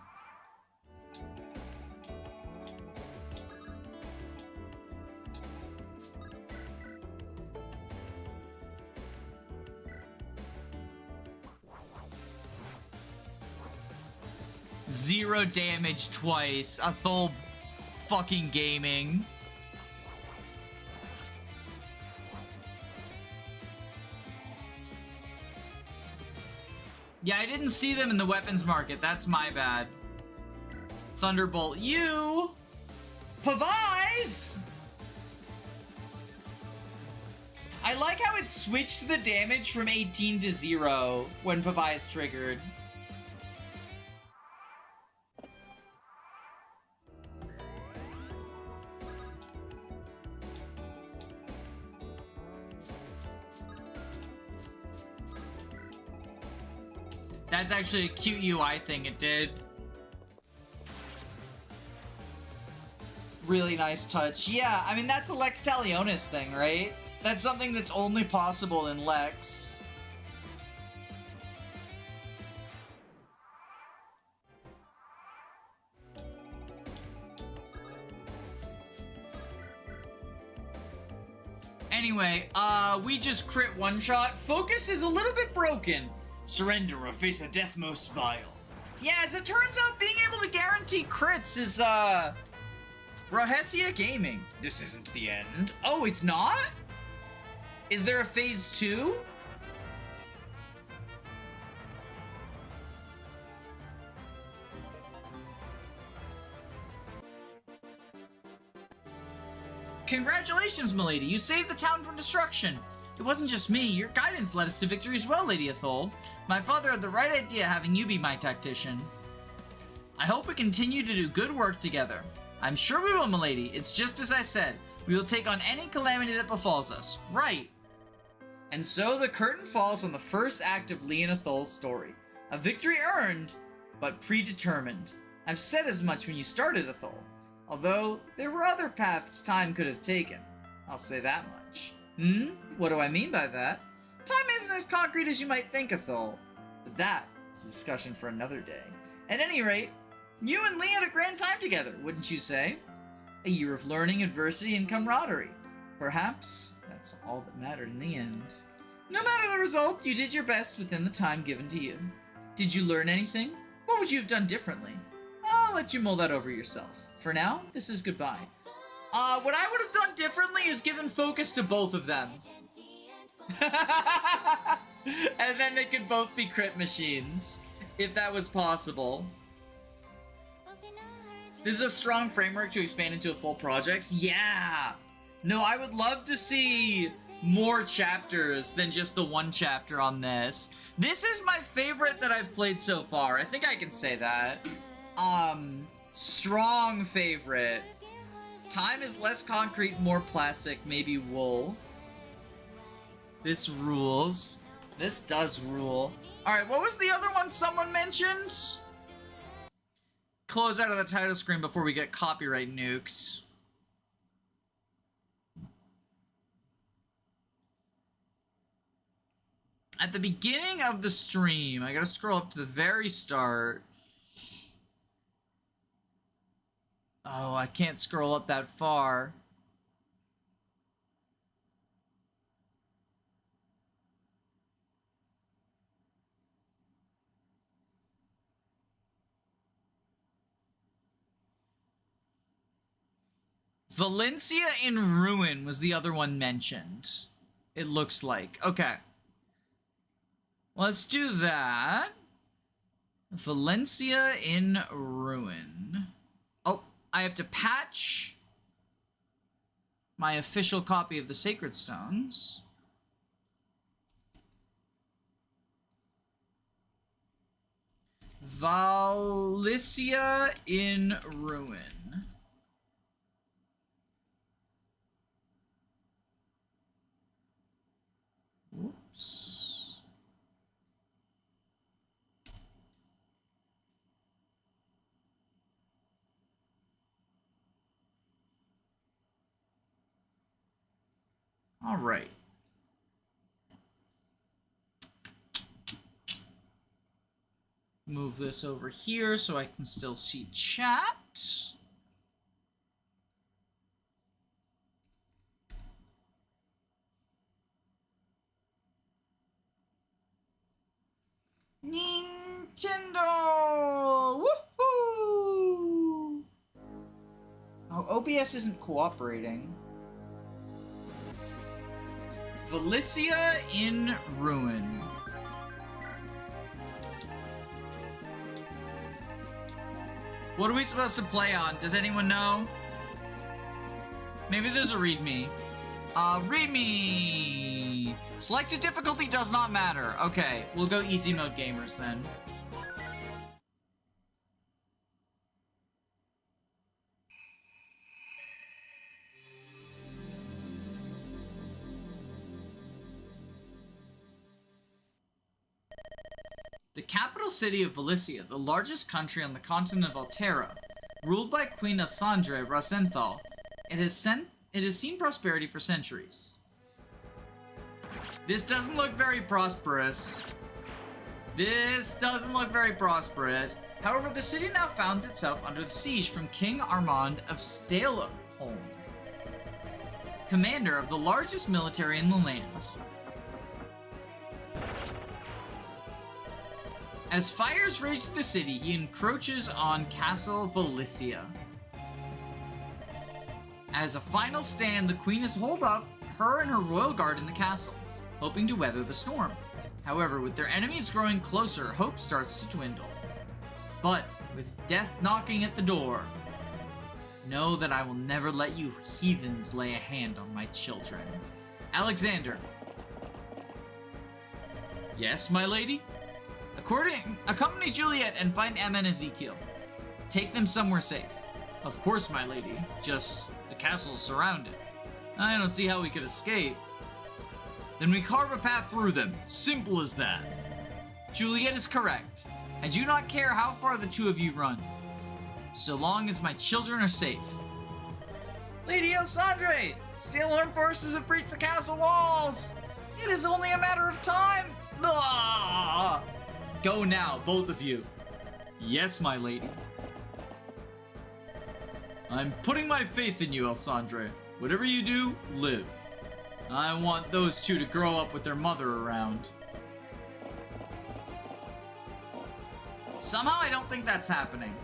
Zero damage twice. Athol fucking gaming. Yeah, I didn't see them in the weapons market. That's my bad. Thunderbolt you! Pavise! I like how it switched the damage from 18 to 0 when Papaya is triggered. That's actually a cute UI thing it did. Really nice touch. Yeah, I mean, that's a Lex Talionis thing, right? That's something that's only possible in Lex. Anyway, we just crit one-shot. Focus is a little bit broken. Surrender or face a death most vile. Yeah, as it turns out, being able to guarantee crits is, Rahesia Gaming. This isn't the end. Oh, it's not? Is there a phase 2? Congratulations, milady. You saved the town from destruction. It wasn't just me. Your guidance led us to victory as well, Lady Athol. My father had the right idea having you be my tactician. I hope we continue to do good work together. I'm sure we will, milady. It's just as I said. We will take on any calamity that befalls us. Right. And so the curtain falls on the first act of Lee and Athol's story. A victory earned, but predetermined. I've said as much when you started, Athol. Although, there were other paths time could have taken. I'll say that much. What do I mean by that? Time isn't as concrete as you might think, Athol. But that is a discussion for another day. At any rate, you and Lee had a grand time together, wouldn't you say? A year of learning, adversity, and camaraderie. Perhaps that's all that mattered in the end. No matter the result, you did your best within the time given to you. Did you learn anything? What would you have done differently? I'll let you mull that over yourself. For now, this is goodbye. What I would have done differently is given focus to both of them. And then they could both be crit machines, if that was possible. This is a strong framework to expand into a full project. Yeah! No, I would love to see more chapters than just the one chapter on this. This is my favorite that I've played so far. I think I can say that. Strong favorite. Time is less concrete, more plastic, maybe wool. This rules. This does rule. Alright, what was the other one someone mentioned? Close out of the title screen before we get copyright nuked. At the beginning of the stream, I gotta scroll up to the very start. Oh, I can't scroll up that far. Valencia in Ruin was the other one mentioned. It looks like. Okay. Let's do that. Valencia in Ruin. Oh, I have to patch my official copy of the Sacred Stones. Valencia in Ruin. Whoops. All right. Move this over here so I can still see chat. Nintendo! Woohoo! Oh, OBS isn't cooperating. Valencia in Ruin. What are we supposed to play on? Does anyone know? Maybe there's a readme. Read me! Selected difficulty does not matter. Okay, we'll go easy mode gamers then. The capital city of Valicia, the largest country on the continent of Altera, ruled by Queen Asandre Rasenthal, it has seen prosperity for centuries. This doesn't look very prosperous. This doesn't look very prosperous. However, the city now finds itself under the siege from King Armand of Staleholm, commander of the largest military in the land. As fires rage through the city, he encroaches on Castle Valicia. As a final stand, the queen has holed up her and her royal guard in the castle, hoping to weather the storm. However, with their enemies growing closer, hope starts to dwindle. But, with death knocking at the door, know that I will never let you heathens lay a hand on my children. Alexander. Yes, my lady? Accompany Juliet and find Emma and Ezekiel. Take them somewhere safe. Of course, my lady. Just, the castle is surrounded. I don't see how we could escape. Then we carve a path through them. Simple as that. Juliet is correct. I do not care how far the two of you run, so long as my children are safe. Lady Elsandre! Steelhorn forces have breached the castle walls! It is only a matter of time! Blah! Go now, both of you. Yes, my lady. I'm putting my faith in you, Elsandre. Whatever you do, live. I want those two to grow up with their mother around. Somehow I don't think that's happening.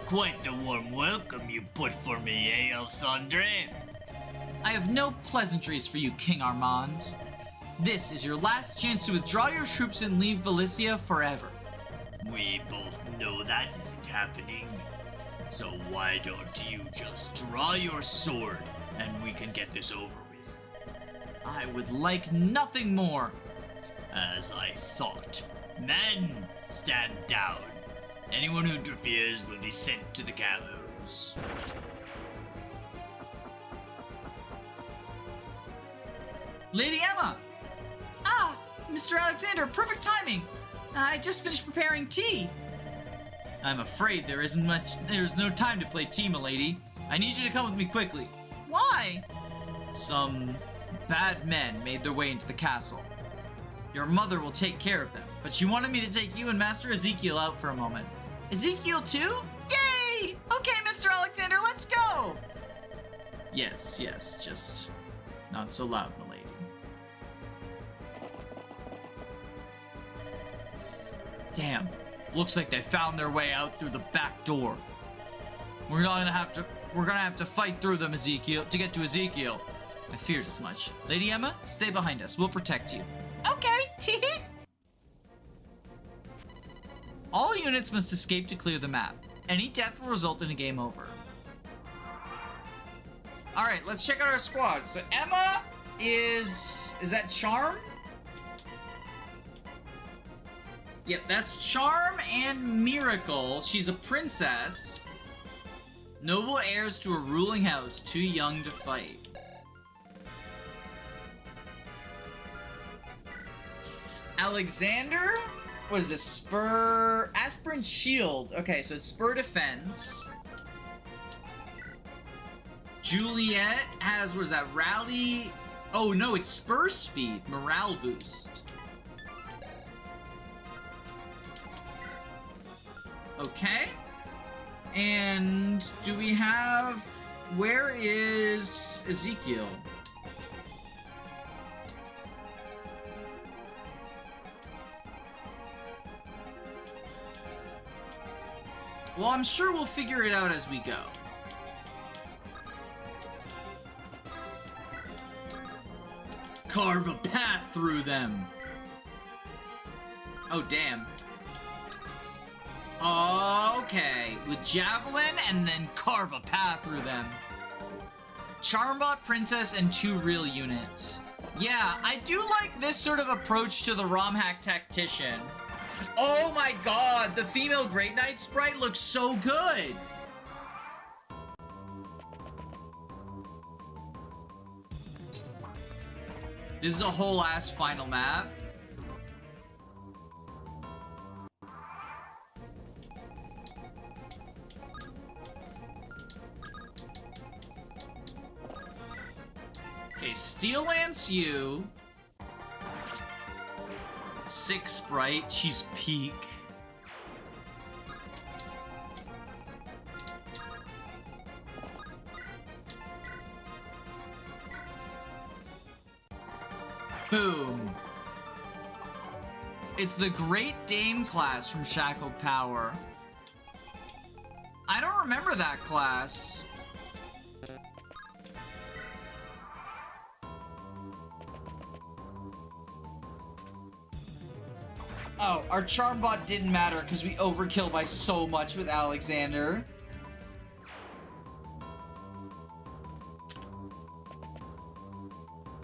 Quite the warm welcome you put for me, eh, Elsandre? I have no pleasantries for you, King Armand. This is your last chance to withdraw your troops and leave Valicia forever. We both know that isn't happening. So why don't you just draw your sword and we can get this over with? I would like nothing more. As I thought. Men, stand down. Anyone who interferes will be sent to the gallows. Lady Emma! Ah, Mr. Alexander, perfect timing. I just finished preparing tea. I'm afraid there's no time to play tea, milady. I need you to come with me quickly. Why? Some bad men made their way into the castle. Your mother will take care of them, but she wanted me to take you and Master Ezekiel out for a moment. Ezekiel too? Yay! Okay, Mr. Alexander, let's go! Yes, just not so loud, milady. Damn, looks like they found their way out through the back door. We're gonna have to fight through them, Ezekiel, to get to Ezekiel. I feared as much. Lady Emma, stay behind us. We'll protect you. Okay. All units must escape to clear the map. Any death will result in a game over. Alright, let's check out our squad. So Emma is that Charm? Yep, that's Charm and Miracle. She's a princess. Noble heirs to a ruling house, too young to fight. Alexander? What is this? Spur... Aspirin Shield. Okay, so it's Spur Defense. Juliet has, what is that? Rally... Oh, no, it's Spur Speed. Morale Boost. Okay. And do we have... Where is Ezekiel? Well, I'm sure we'll figure it out as we go. Carve a path through them. Oh, damn. Okay, with Javelin and then carve a path through them. Charmbot, Princess, and 2 real units. Yeah, I do like this sort of approach to the ROM hack tactician. Oh my god, the female Great Knight sprite looks so good! This is a whole ass final map. Okay, Steel Lance you. 6 sprite, she's peak. Boom. It's the Great Dame class from Shackled Power. I don't remember that class. Oh, our charm bot didn't matter because we overkill by so much with Alexander.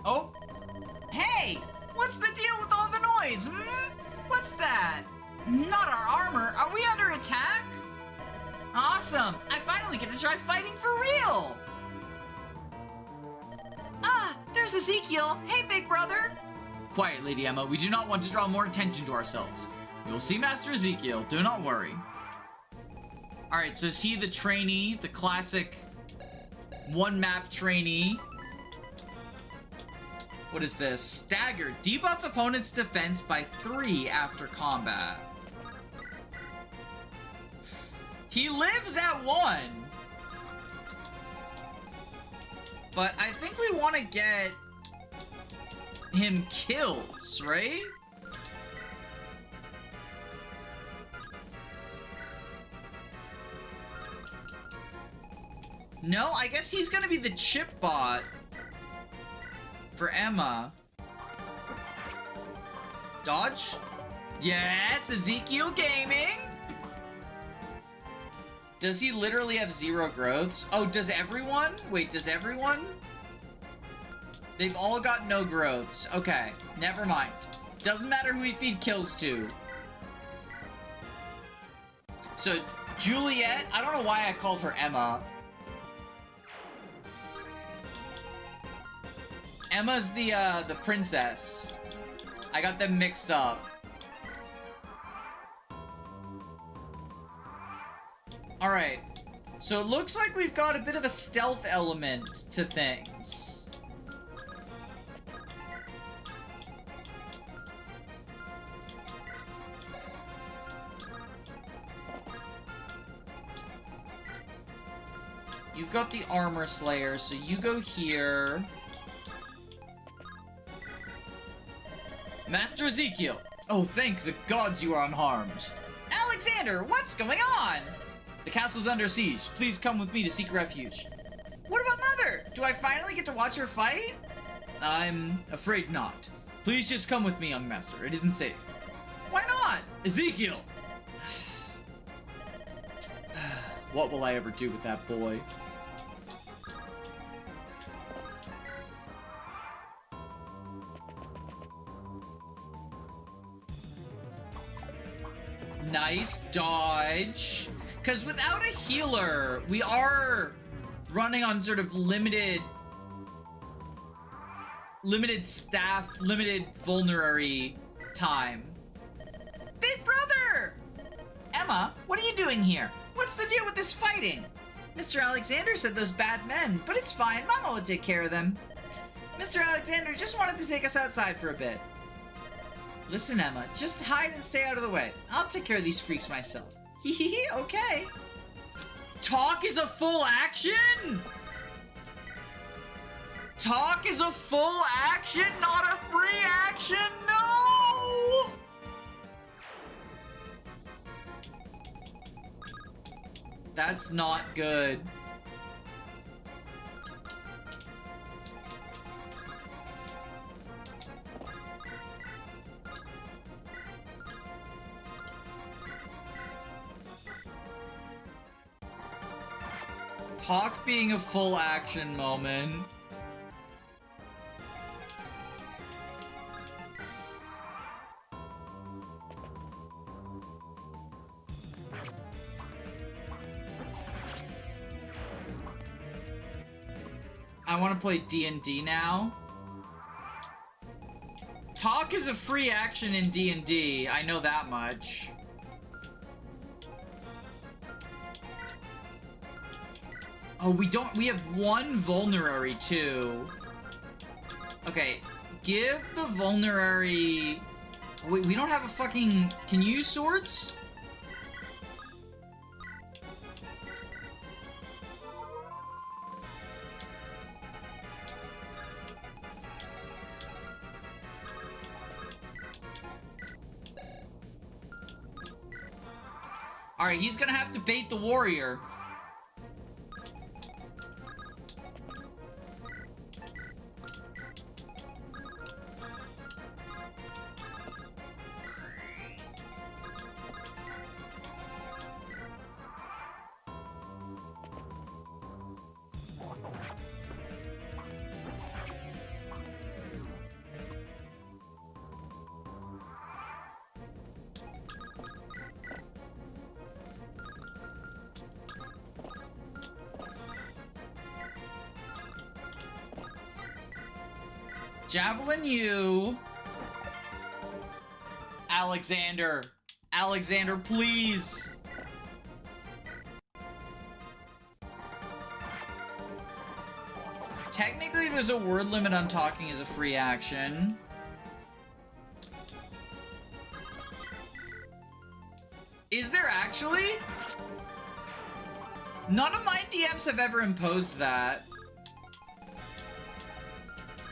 Oh! Hey! What's the deal with all the noise, hmm? What's that? Not our armor. Are we under attack? Awesome! I finally get to try fighting for real! Ah, there's Ezekiel. Hey, big brother! Quiet, Lady Emma. We do not want to draw more attention to ourselves. We will see Master Ezekiel. Do not worry. Alright, so is he the trainee? The classic one-map trainee? What is this? Stagger. Debuff opponent's defense by 3 after combat. He lives at 1. But I think we want to get him kills, right? No, I guess he's gonna be the chip bot for Emma. Dodge? Yes, Ezekiel Gaming! Does he literally have 0 growths? Oh, does everyone? Wait, does everyone? They've all got no growths. Okay, never mind. Doesn't matter who we feed kills to. So, Juliet, I don't know why I called her Emma. Emma's the princess. I got them mixed up. Alright. So it looks like we've got a bit of a stealth element to things. You've got the Armor Slayer, so you go here. Master Ezekiel! Oh, thank the gods you are unharmed. Alexander, what's going on? The castle's under siege. Please come with me to seek refuge. What about Mother? Do I finally get to watch her fight? I'm afraid not. Please just come with me, young master. It isn't safe. Why not? Ezekiel! What will I ever do with that boy? Nice dodge. Because without a healer, we are running on sort of limited staff, limited vulnerary time. Big brother! Emma, what are you doing here? What's the deal with this fighting? Mr. Alexander said those bad men, but it's fine. Mama will take care of them. Mr. Alexander just wanted to take us outside for a bit. Listen, Emma, just hide and stay out of the way. I'll take care of these freaks myself. Hee okay. Talk is a full action? Talk is a full action, not a free action? No! That's not good. Talk being a full action moment. I want to play D&D now. Talk is a free action in D&D. I know that much. Oh, we have one vulnerary too. Okay, give the vulnerary... Wait, we don't have a fucking... Can you use swords? Alright, he's gonna have to bait the warrior. Javelin you. Alexander. Alexander, please. Technically, there's a word limit on talking as a free action. Is there actually? None of my DMs have ever imposed that.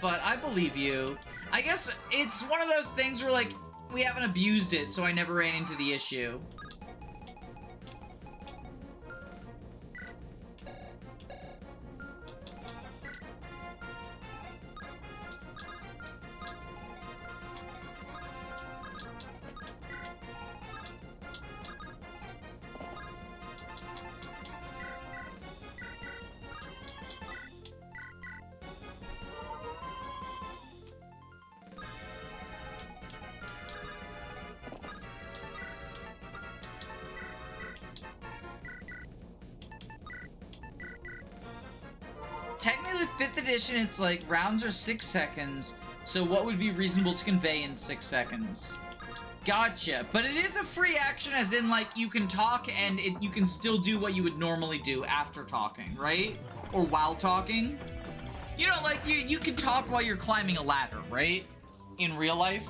But I believe you. I guess it's one of those things where, like, we haven't abused it, so I never ran into the issue. Technically, 5th edition, it's like, rounds are 6 seconds, so what would be reasonable to convey in 6 seconds? Gotcha. But it is a free action, as in, like, you can talk and you can still do what you would normally do after talking, right? Or while talking. You know, like, you can talk while you're climbing a ladder, right? In real life.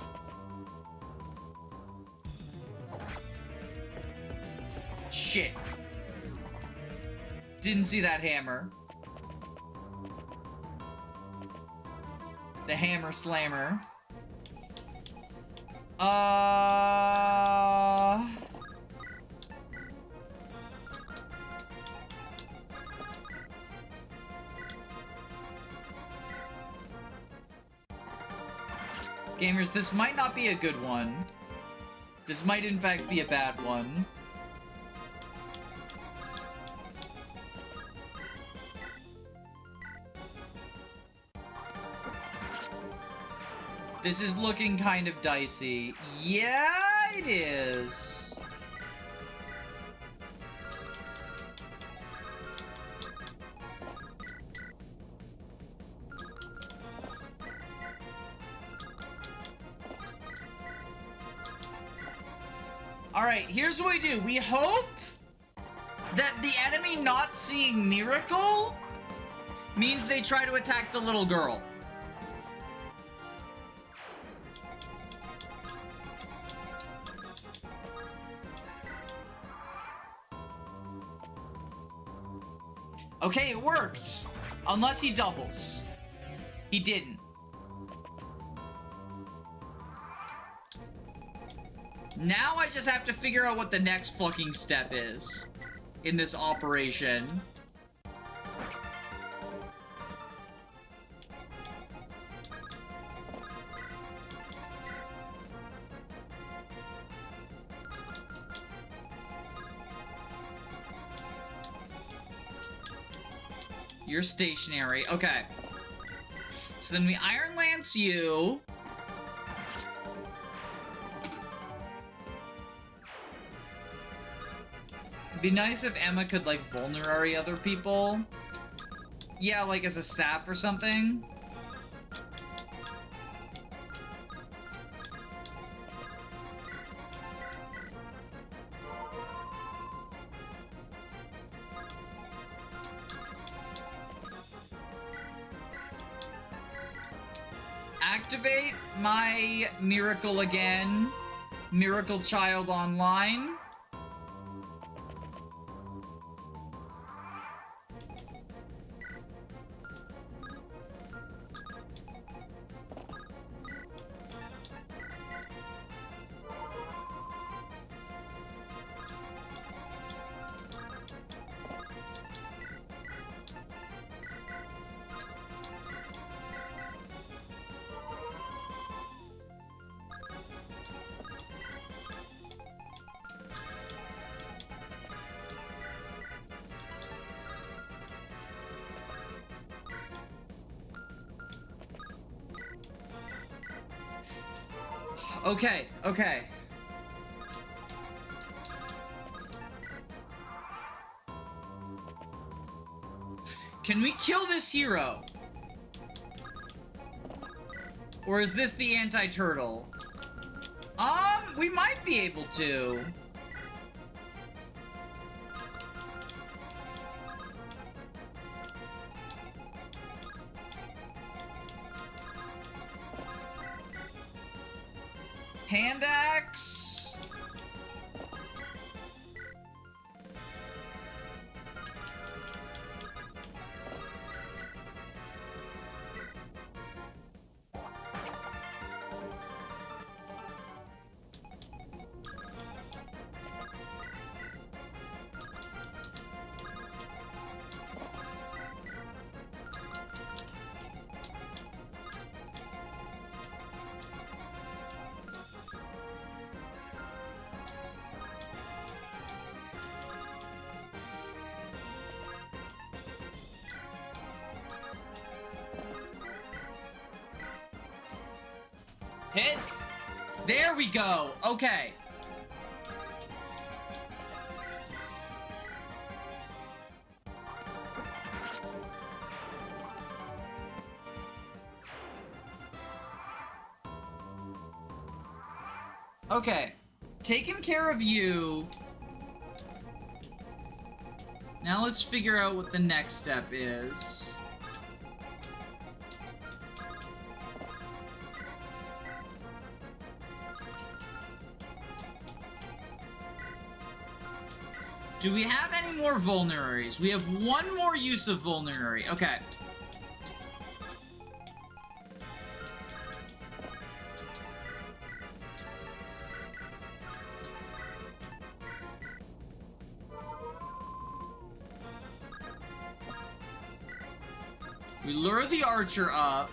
Shit. Didn't see that hammer. The hammer slammer. Gamers, this might not be a good one. This might in fact be a bad one. This is looking kind of dicey. Yeah, it is. Alright, here's what we do. We hope that the enemy not seeing Miracle means they try to attack the little girl. Okay, it worked. Unless he doubles. He didn't. Now I just have to figure out what the next fucking step is in this operation. You're stationary. Okay. So then we Iron Lance you. It'd be nice if Emma could, like, vulnerary other people. Yeah, like as a staff or something. Activate my miracle again. Miracle Child Online. Okay, okay. Can we kill this hero? Or is this the anti-turtle? We might be able to. Hand axe. Hit. There we go. Okay. Okay. Taking care of you. Now let's figure out what the next step is. Do we have any more vulneraries? We have one more use of vulnerary. Okay. We lure the archer up.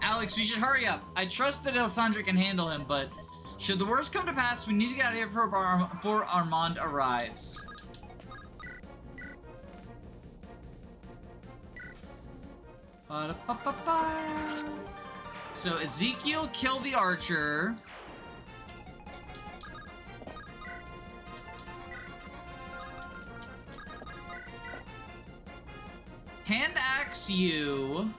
Alex, we should hurry up. I trust that Alessandra can handle him, but should the worst come to pass, we need to get out of here before Armand arrives. Ba-da-ba-ba-ba. So Ezekiel, kill the archer. Hand axe you.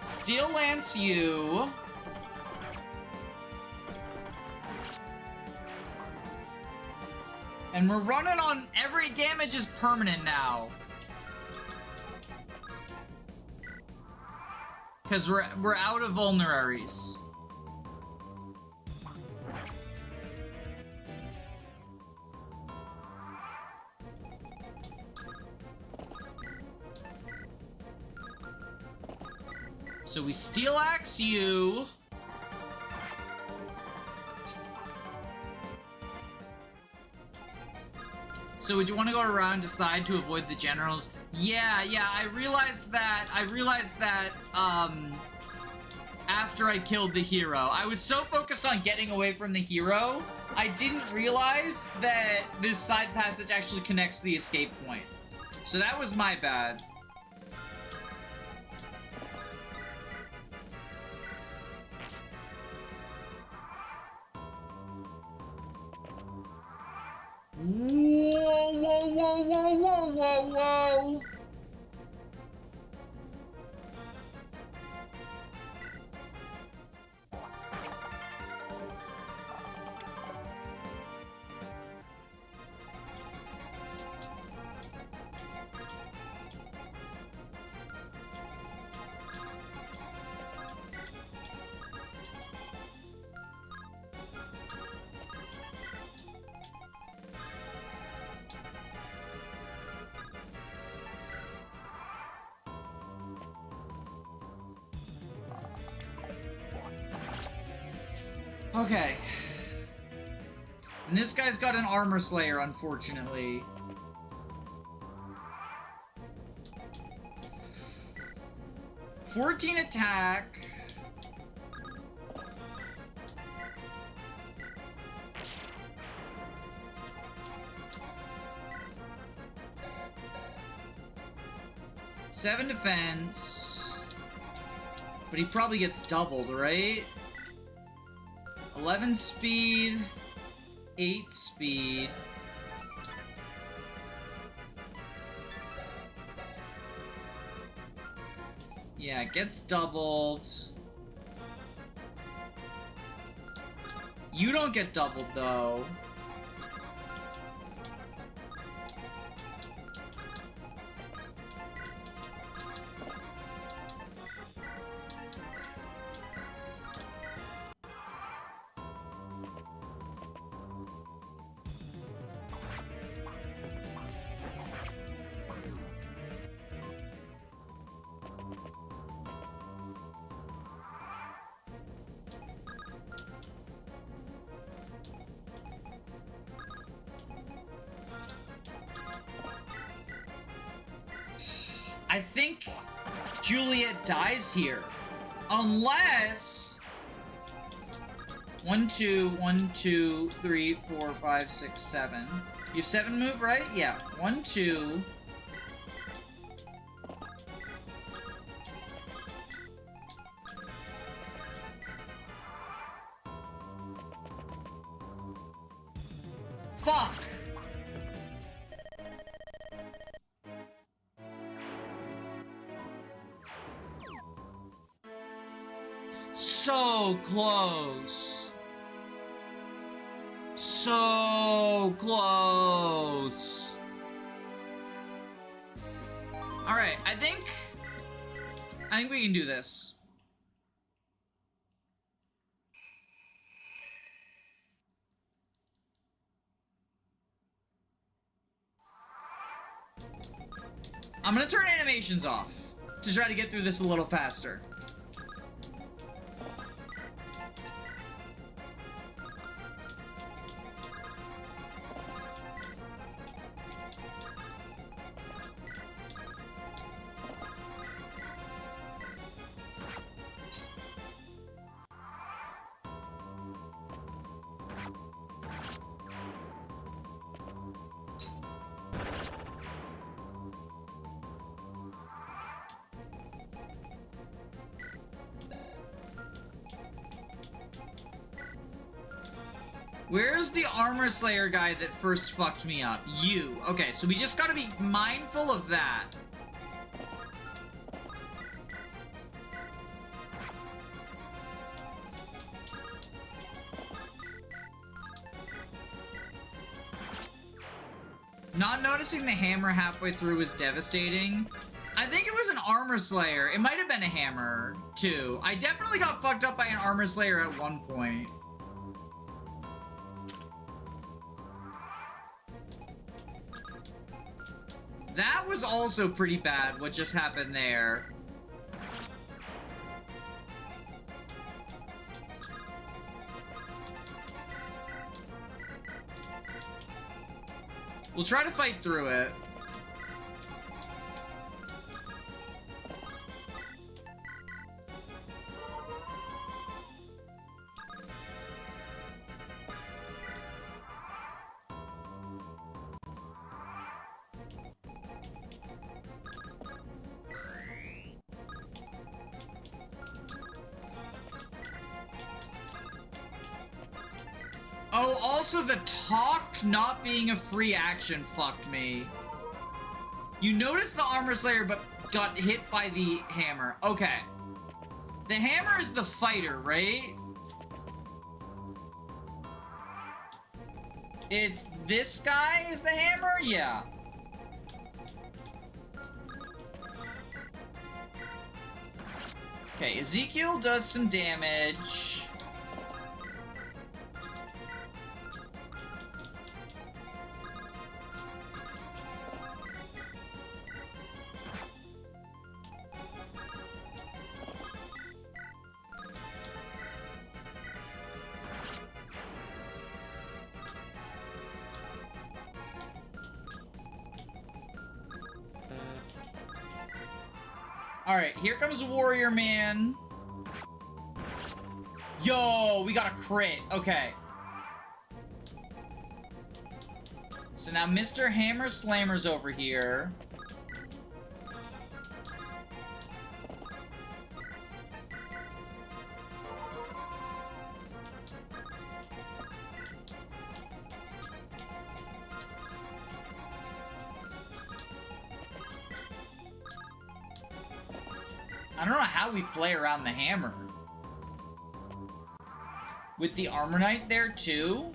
Steel lance you. And we're running on every damage is permanent now. Because we're out of vulneraries. So we steel axe you. So would you want to go around and decide to avoid the generals? Yeah, I realized that, after I killed the hero. I was so focused on getting away from the hero, I didn't realize that this side passage actually connects to the escape point. So that was my bad. Whoa, whoa, whoa, whoa, whoa, whoa, whoa! Okay. And this guy's got an armor slayer, unfortunately. $14 attack. $7 defense. But he probably gets doubled, right? 11 speed, 8 speed. Yeah, it gets doubled. You don't get doubled, though. I think Juliet dies here. Unless... 1, 2, 1, 2, 3, 4, 5, 6, 7. You have 7 move, right? Yeah. 1, 2... Fuck! So close. So close. All right, I think we can do this. I'm gonna turn animations off to try to get through this a little faster. Where's the armor slayer guy that first fucked me up? You. Okay, so we just gotta be mindful of that. Not noticing the hammer halfway through was devastating. I think it was an armor slayer. It might have been a hammer, too. I definitely got fucked up by an armor slayer at one point. That was also pretty bad, what just happened there. We'll try to fight through it. Oh, also the talk not being a free action fucked me. You noticed the armor slayer but got hit by the hammer. Okay. The hammer is the fighter, right? It's this guy is the hammer? Yeah. Okay, Ezekiel does some damage. Alright, here comes Warrior Man. Yo, we got a crit. Okay. So now Mr. Hammer Slammer's over here. I don't know how we play around the hammer. With the Armor Knight there too?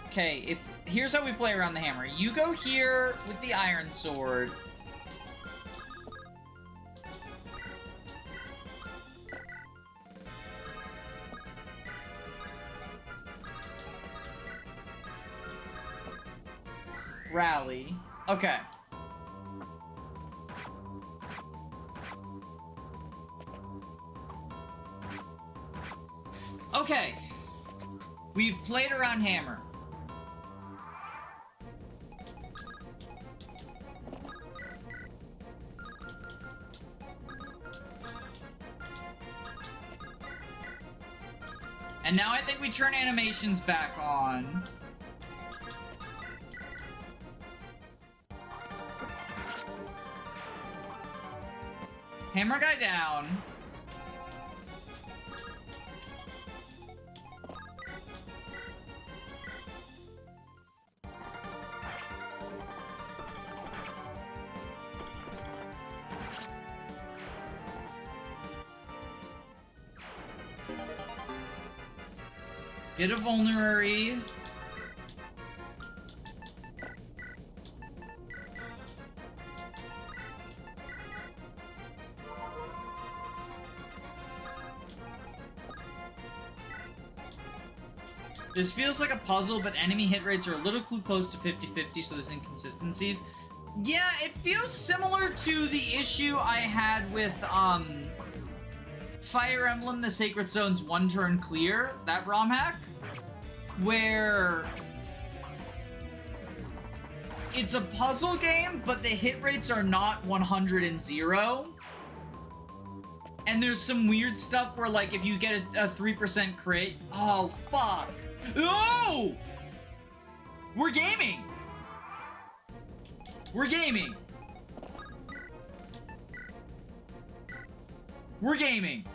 Okay, here's how we play around the hammer. You go here with the Iron Sword. Rally. Okay. Okay. We've played around hammer. And now I think we turn animations back on. Hammer guy down. Get a vulnerary. This feels like a puzzle, but enemy hit rates are a little too close to 50-50, so there's inconsistencies. Yeah, it feels similar to the issue I had with, Fire Emblem The Sacred Zone's One Turn Clear, that ROM hack, where it's a puzzle game, but the hit rates are not 100 and 0. And there's some weird stuff where, like, if you get a 3% crit... Oh, fuck! Oh! We're gaming! We're gaming! We're gaming!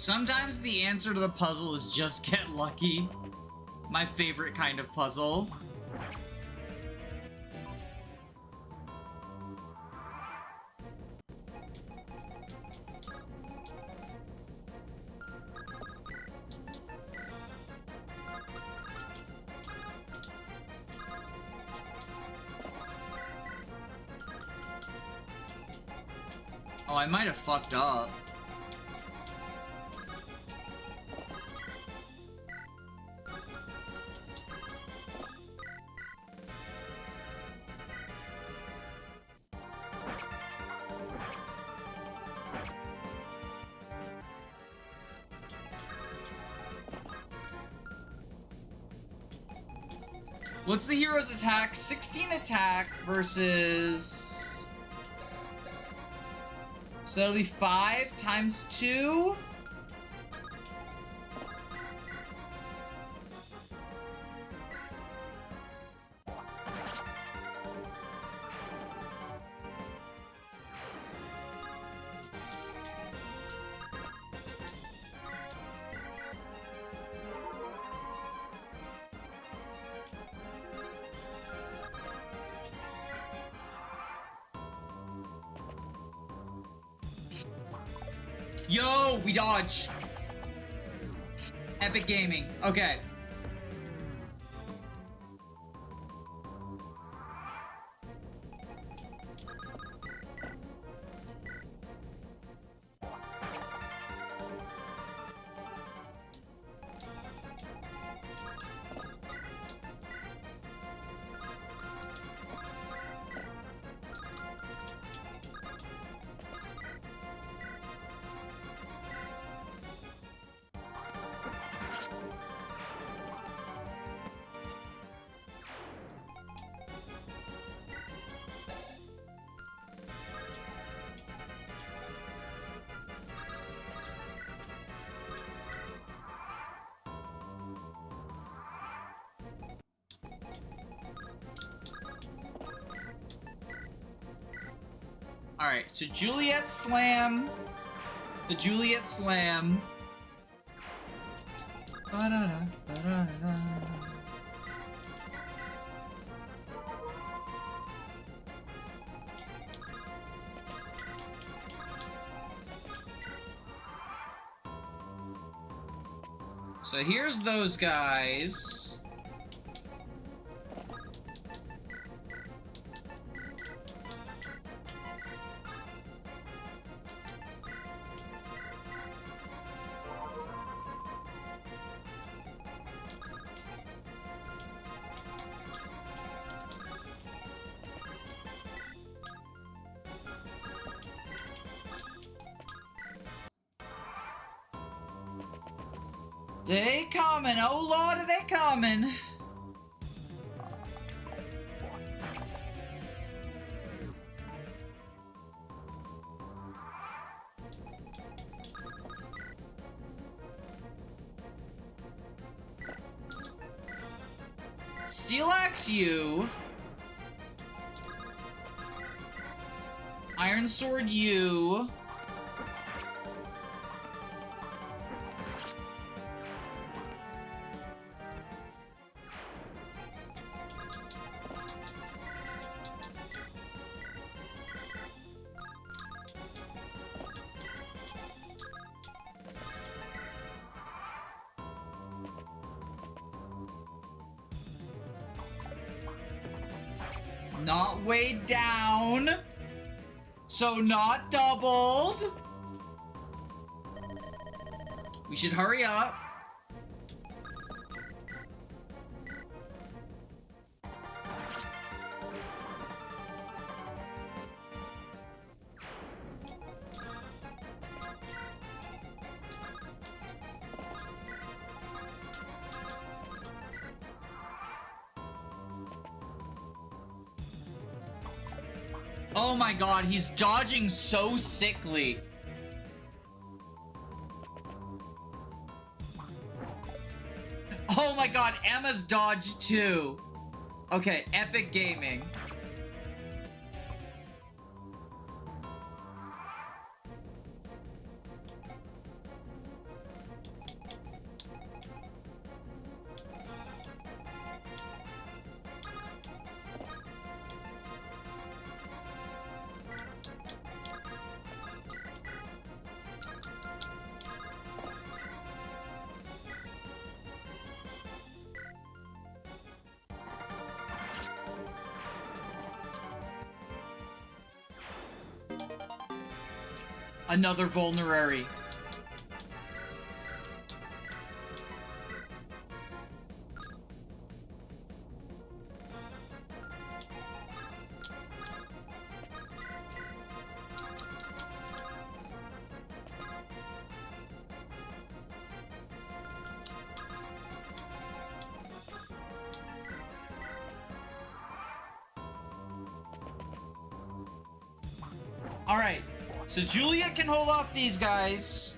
Sometimes the answer to the puzzle is just get lucky. My favorite kind of puzzle. Oh, I might have fucked up. What's the hero's attack? 16 attack versus... So that'll be 5 times 2? Yo, we dodge. Epic Gaming. Okay. Alright, so Juliet Slam. The Juliet Slam. Ba-da-da, ba-da-da. So here's those guys. They coming, oh lord, are they coming? Steel Axe you. Iron Sword you. Not weighed down. So not doubled. We should hurry up. Oh my god, he's dodging so sickly. Oh my god, Emma's dodged too. Okay, Epic Gaming. Another vulnerary. Alright, so Juliet can hold off these guys.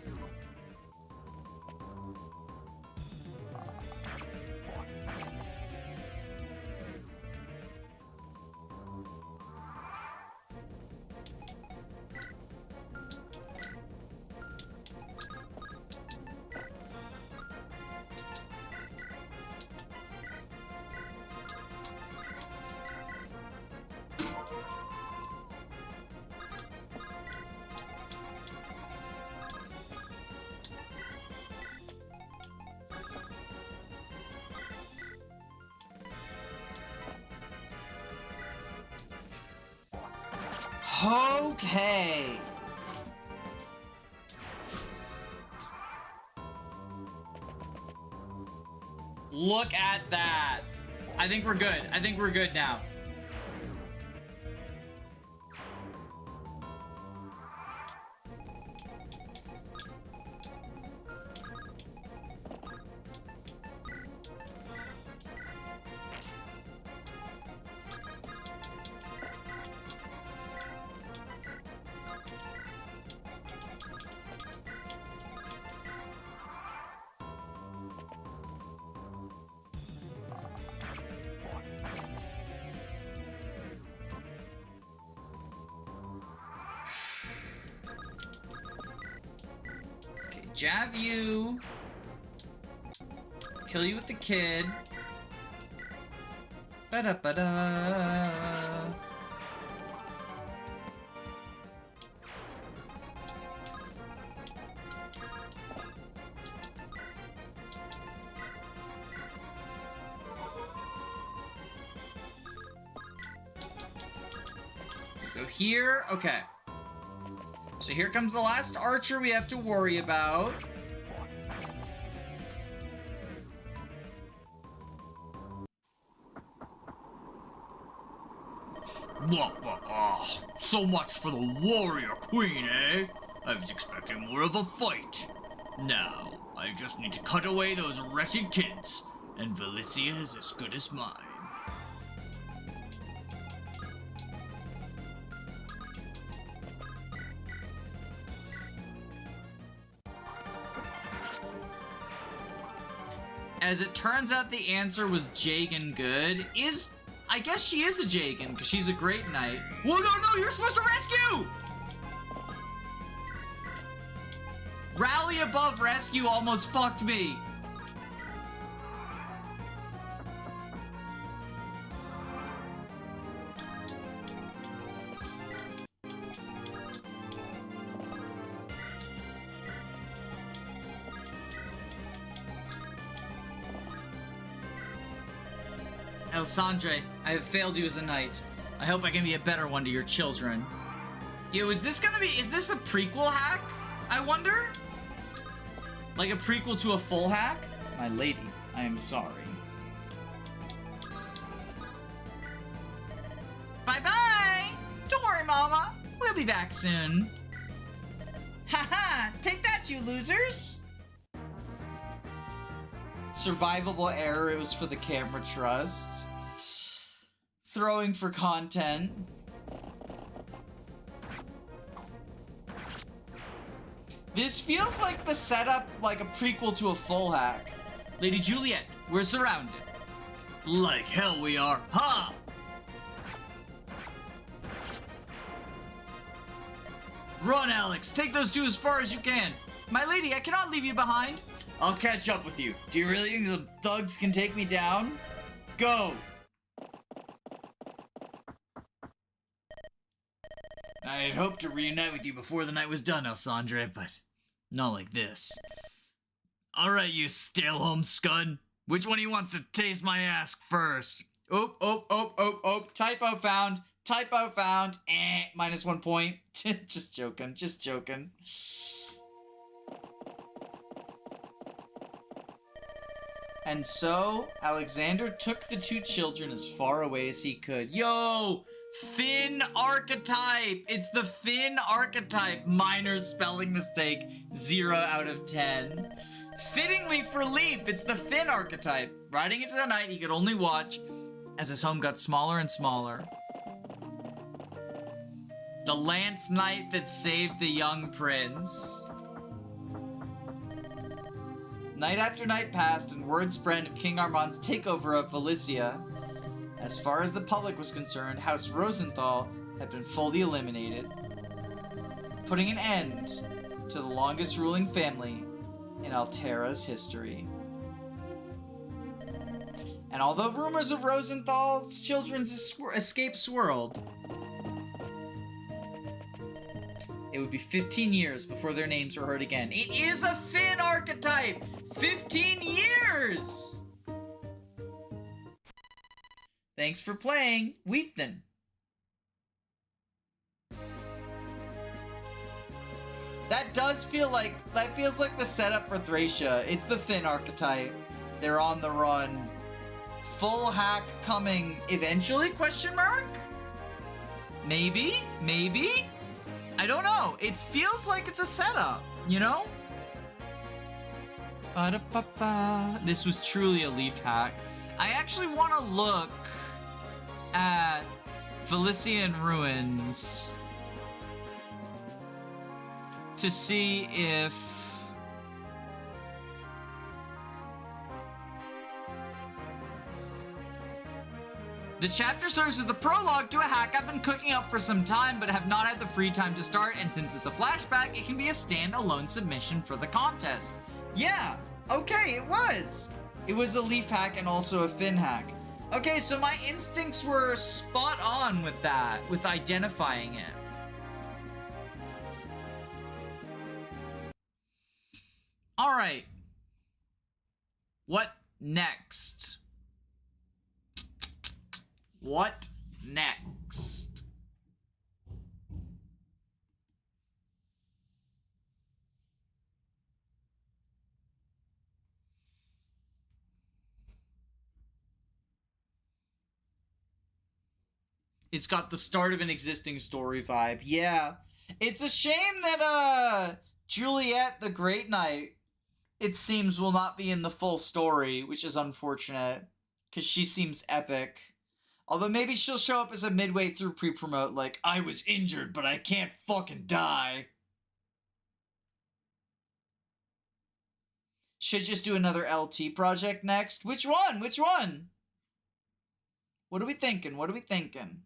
Okay. Look at that. I think we're good. I think we're good now. Jab you. Kill you with the kid. Ba-da-ba-da. Go here. Okay. So here comes the last archer we have to worry about. So much for the warrior queen, eh? I was expecting more of a fight. Now, I just need to cut away those wretched kids, and Valicia is as good as mine. As it turns out, the answer was Jagan good. I guess she is a Jagan, because she's a great knight. Whoa, no, you're supposed to rescue! Rally above rescue almost fucked me. Alessandre, I have failed you as a knight. I hope I can be a better one to your children. Yo, is this a prequel hack? I wonder? Like a prequel to a full hack? My lady, I am sorry. Bye-bye! Don't worry, Mama. We'll be back soon. Haha! Take that, you losers! Survivable error, it was for the camera trust. Throwing for content. This feels like the setup, like a prequel to a full hack. Lady Juliet, we're surrounded. Like hell we are. Ha! Run, Alex. Take those two as far as you can. My lady, I cannot leave you behind. I'll catch up with you. Do you really think some thugs can take me down? Go! I had hoped to reunite with you before the night was done, Alessandre, but not like this. Alright, you stale-home scud. Which one of you wants to taste my ass first? Oh. Typo found. -1 point. Just joking, just joking. And so, Alexander took the two children as far away as he could. Yo! Finn archetype! It's the Finn archetype! Minor spelling mistake, 0 out of 10. Fittingly for Leif, it's the Finn archetype. Riding into the night, he could only watch as his home got smaller and smaller. The lance knight that saved the young prince. Night after night passed, and word spread of King Armand's takeover of Valicia. As far as the public was concerned, House Rosenthal had been fully eliminated, putting an end to the longest ruling family in Altera's history. And although rumors of Rosenthal's children's escape swirled, it would be 15 years before their names were heard again. It is a Finn archetype! 15 years! Thanks for playing, Wheaton. That feels like the setup for Thracia. It's the Finn archetype. They're on the run. Full hack coming eventually, question mark? Maybe? Maybe? I don't know. It feels like it's a setup, you know? Ba-da-ba-ba. This was truly a Leif hack. I actually want to look at Valician ruins to see if the chapter serves as the prologue to a hack I've been cooking up for some time but have not had the free time to start, and since it's a flashback, it can be a standalone submission for the contest. Yeah, okay, it was. It was a Leif hack and also a Finn hack. Okay, so my instincts were spot on with that, with identifying it. All right. What next? What next? It's got the start of an existing story vibe. Yeah. It's a shame that, Juliet the Great Knight, it seems, will not be in the full story, which is unfortunate, because she seems epic. Although maybe she'll show up as a midway through pre-promote, like, I was injured, but I can't fucking die. Should just do another LT project next. Which one? Which one? What are we thinking? What are we thinking?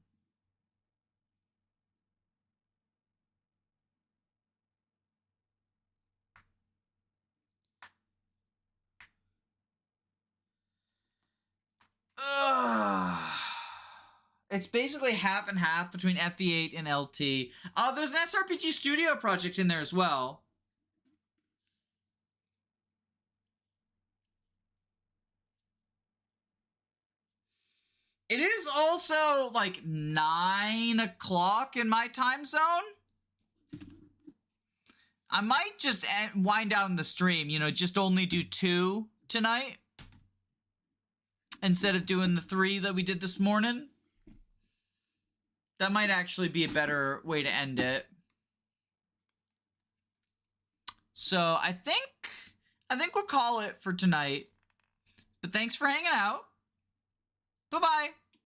Ugh. It's basically half and half between FE8 and LT. There's an SRPG Studio project in there as well. It is also like 9 o'clock in my time zone. I might just wind down the stream, you know, just only do 2 tonight instead of doing the 3 that we did this morning. That might actually be a better way to end it. So I think we'll call it for tonight. But thanks for hanging out. Bye-bye.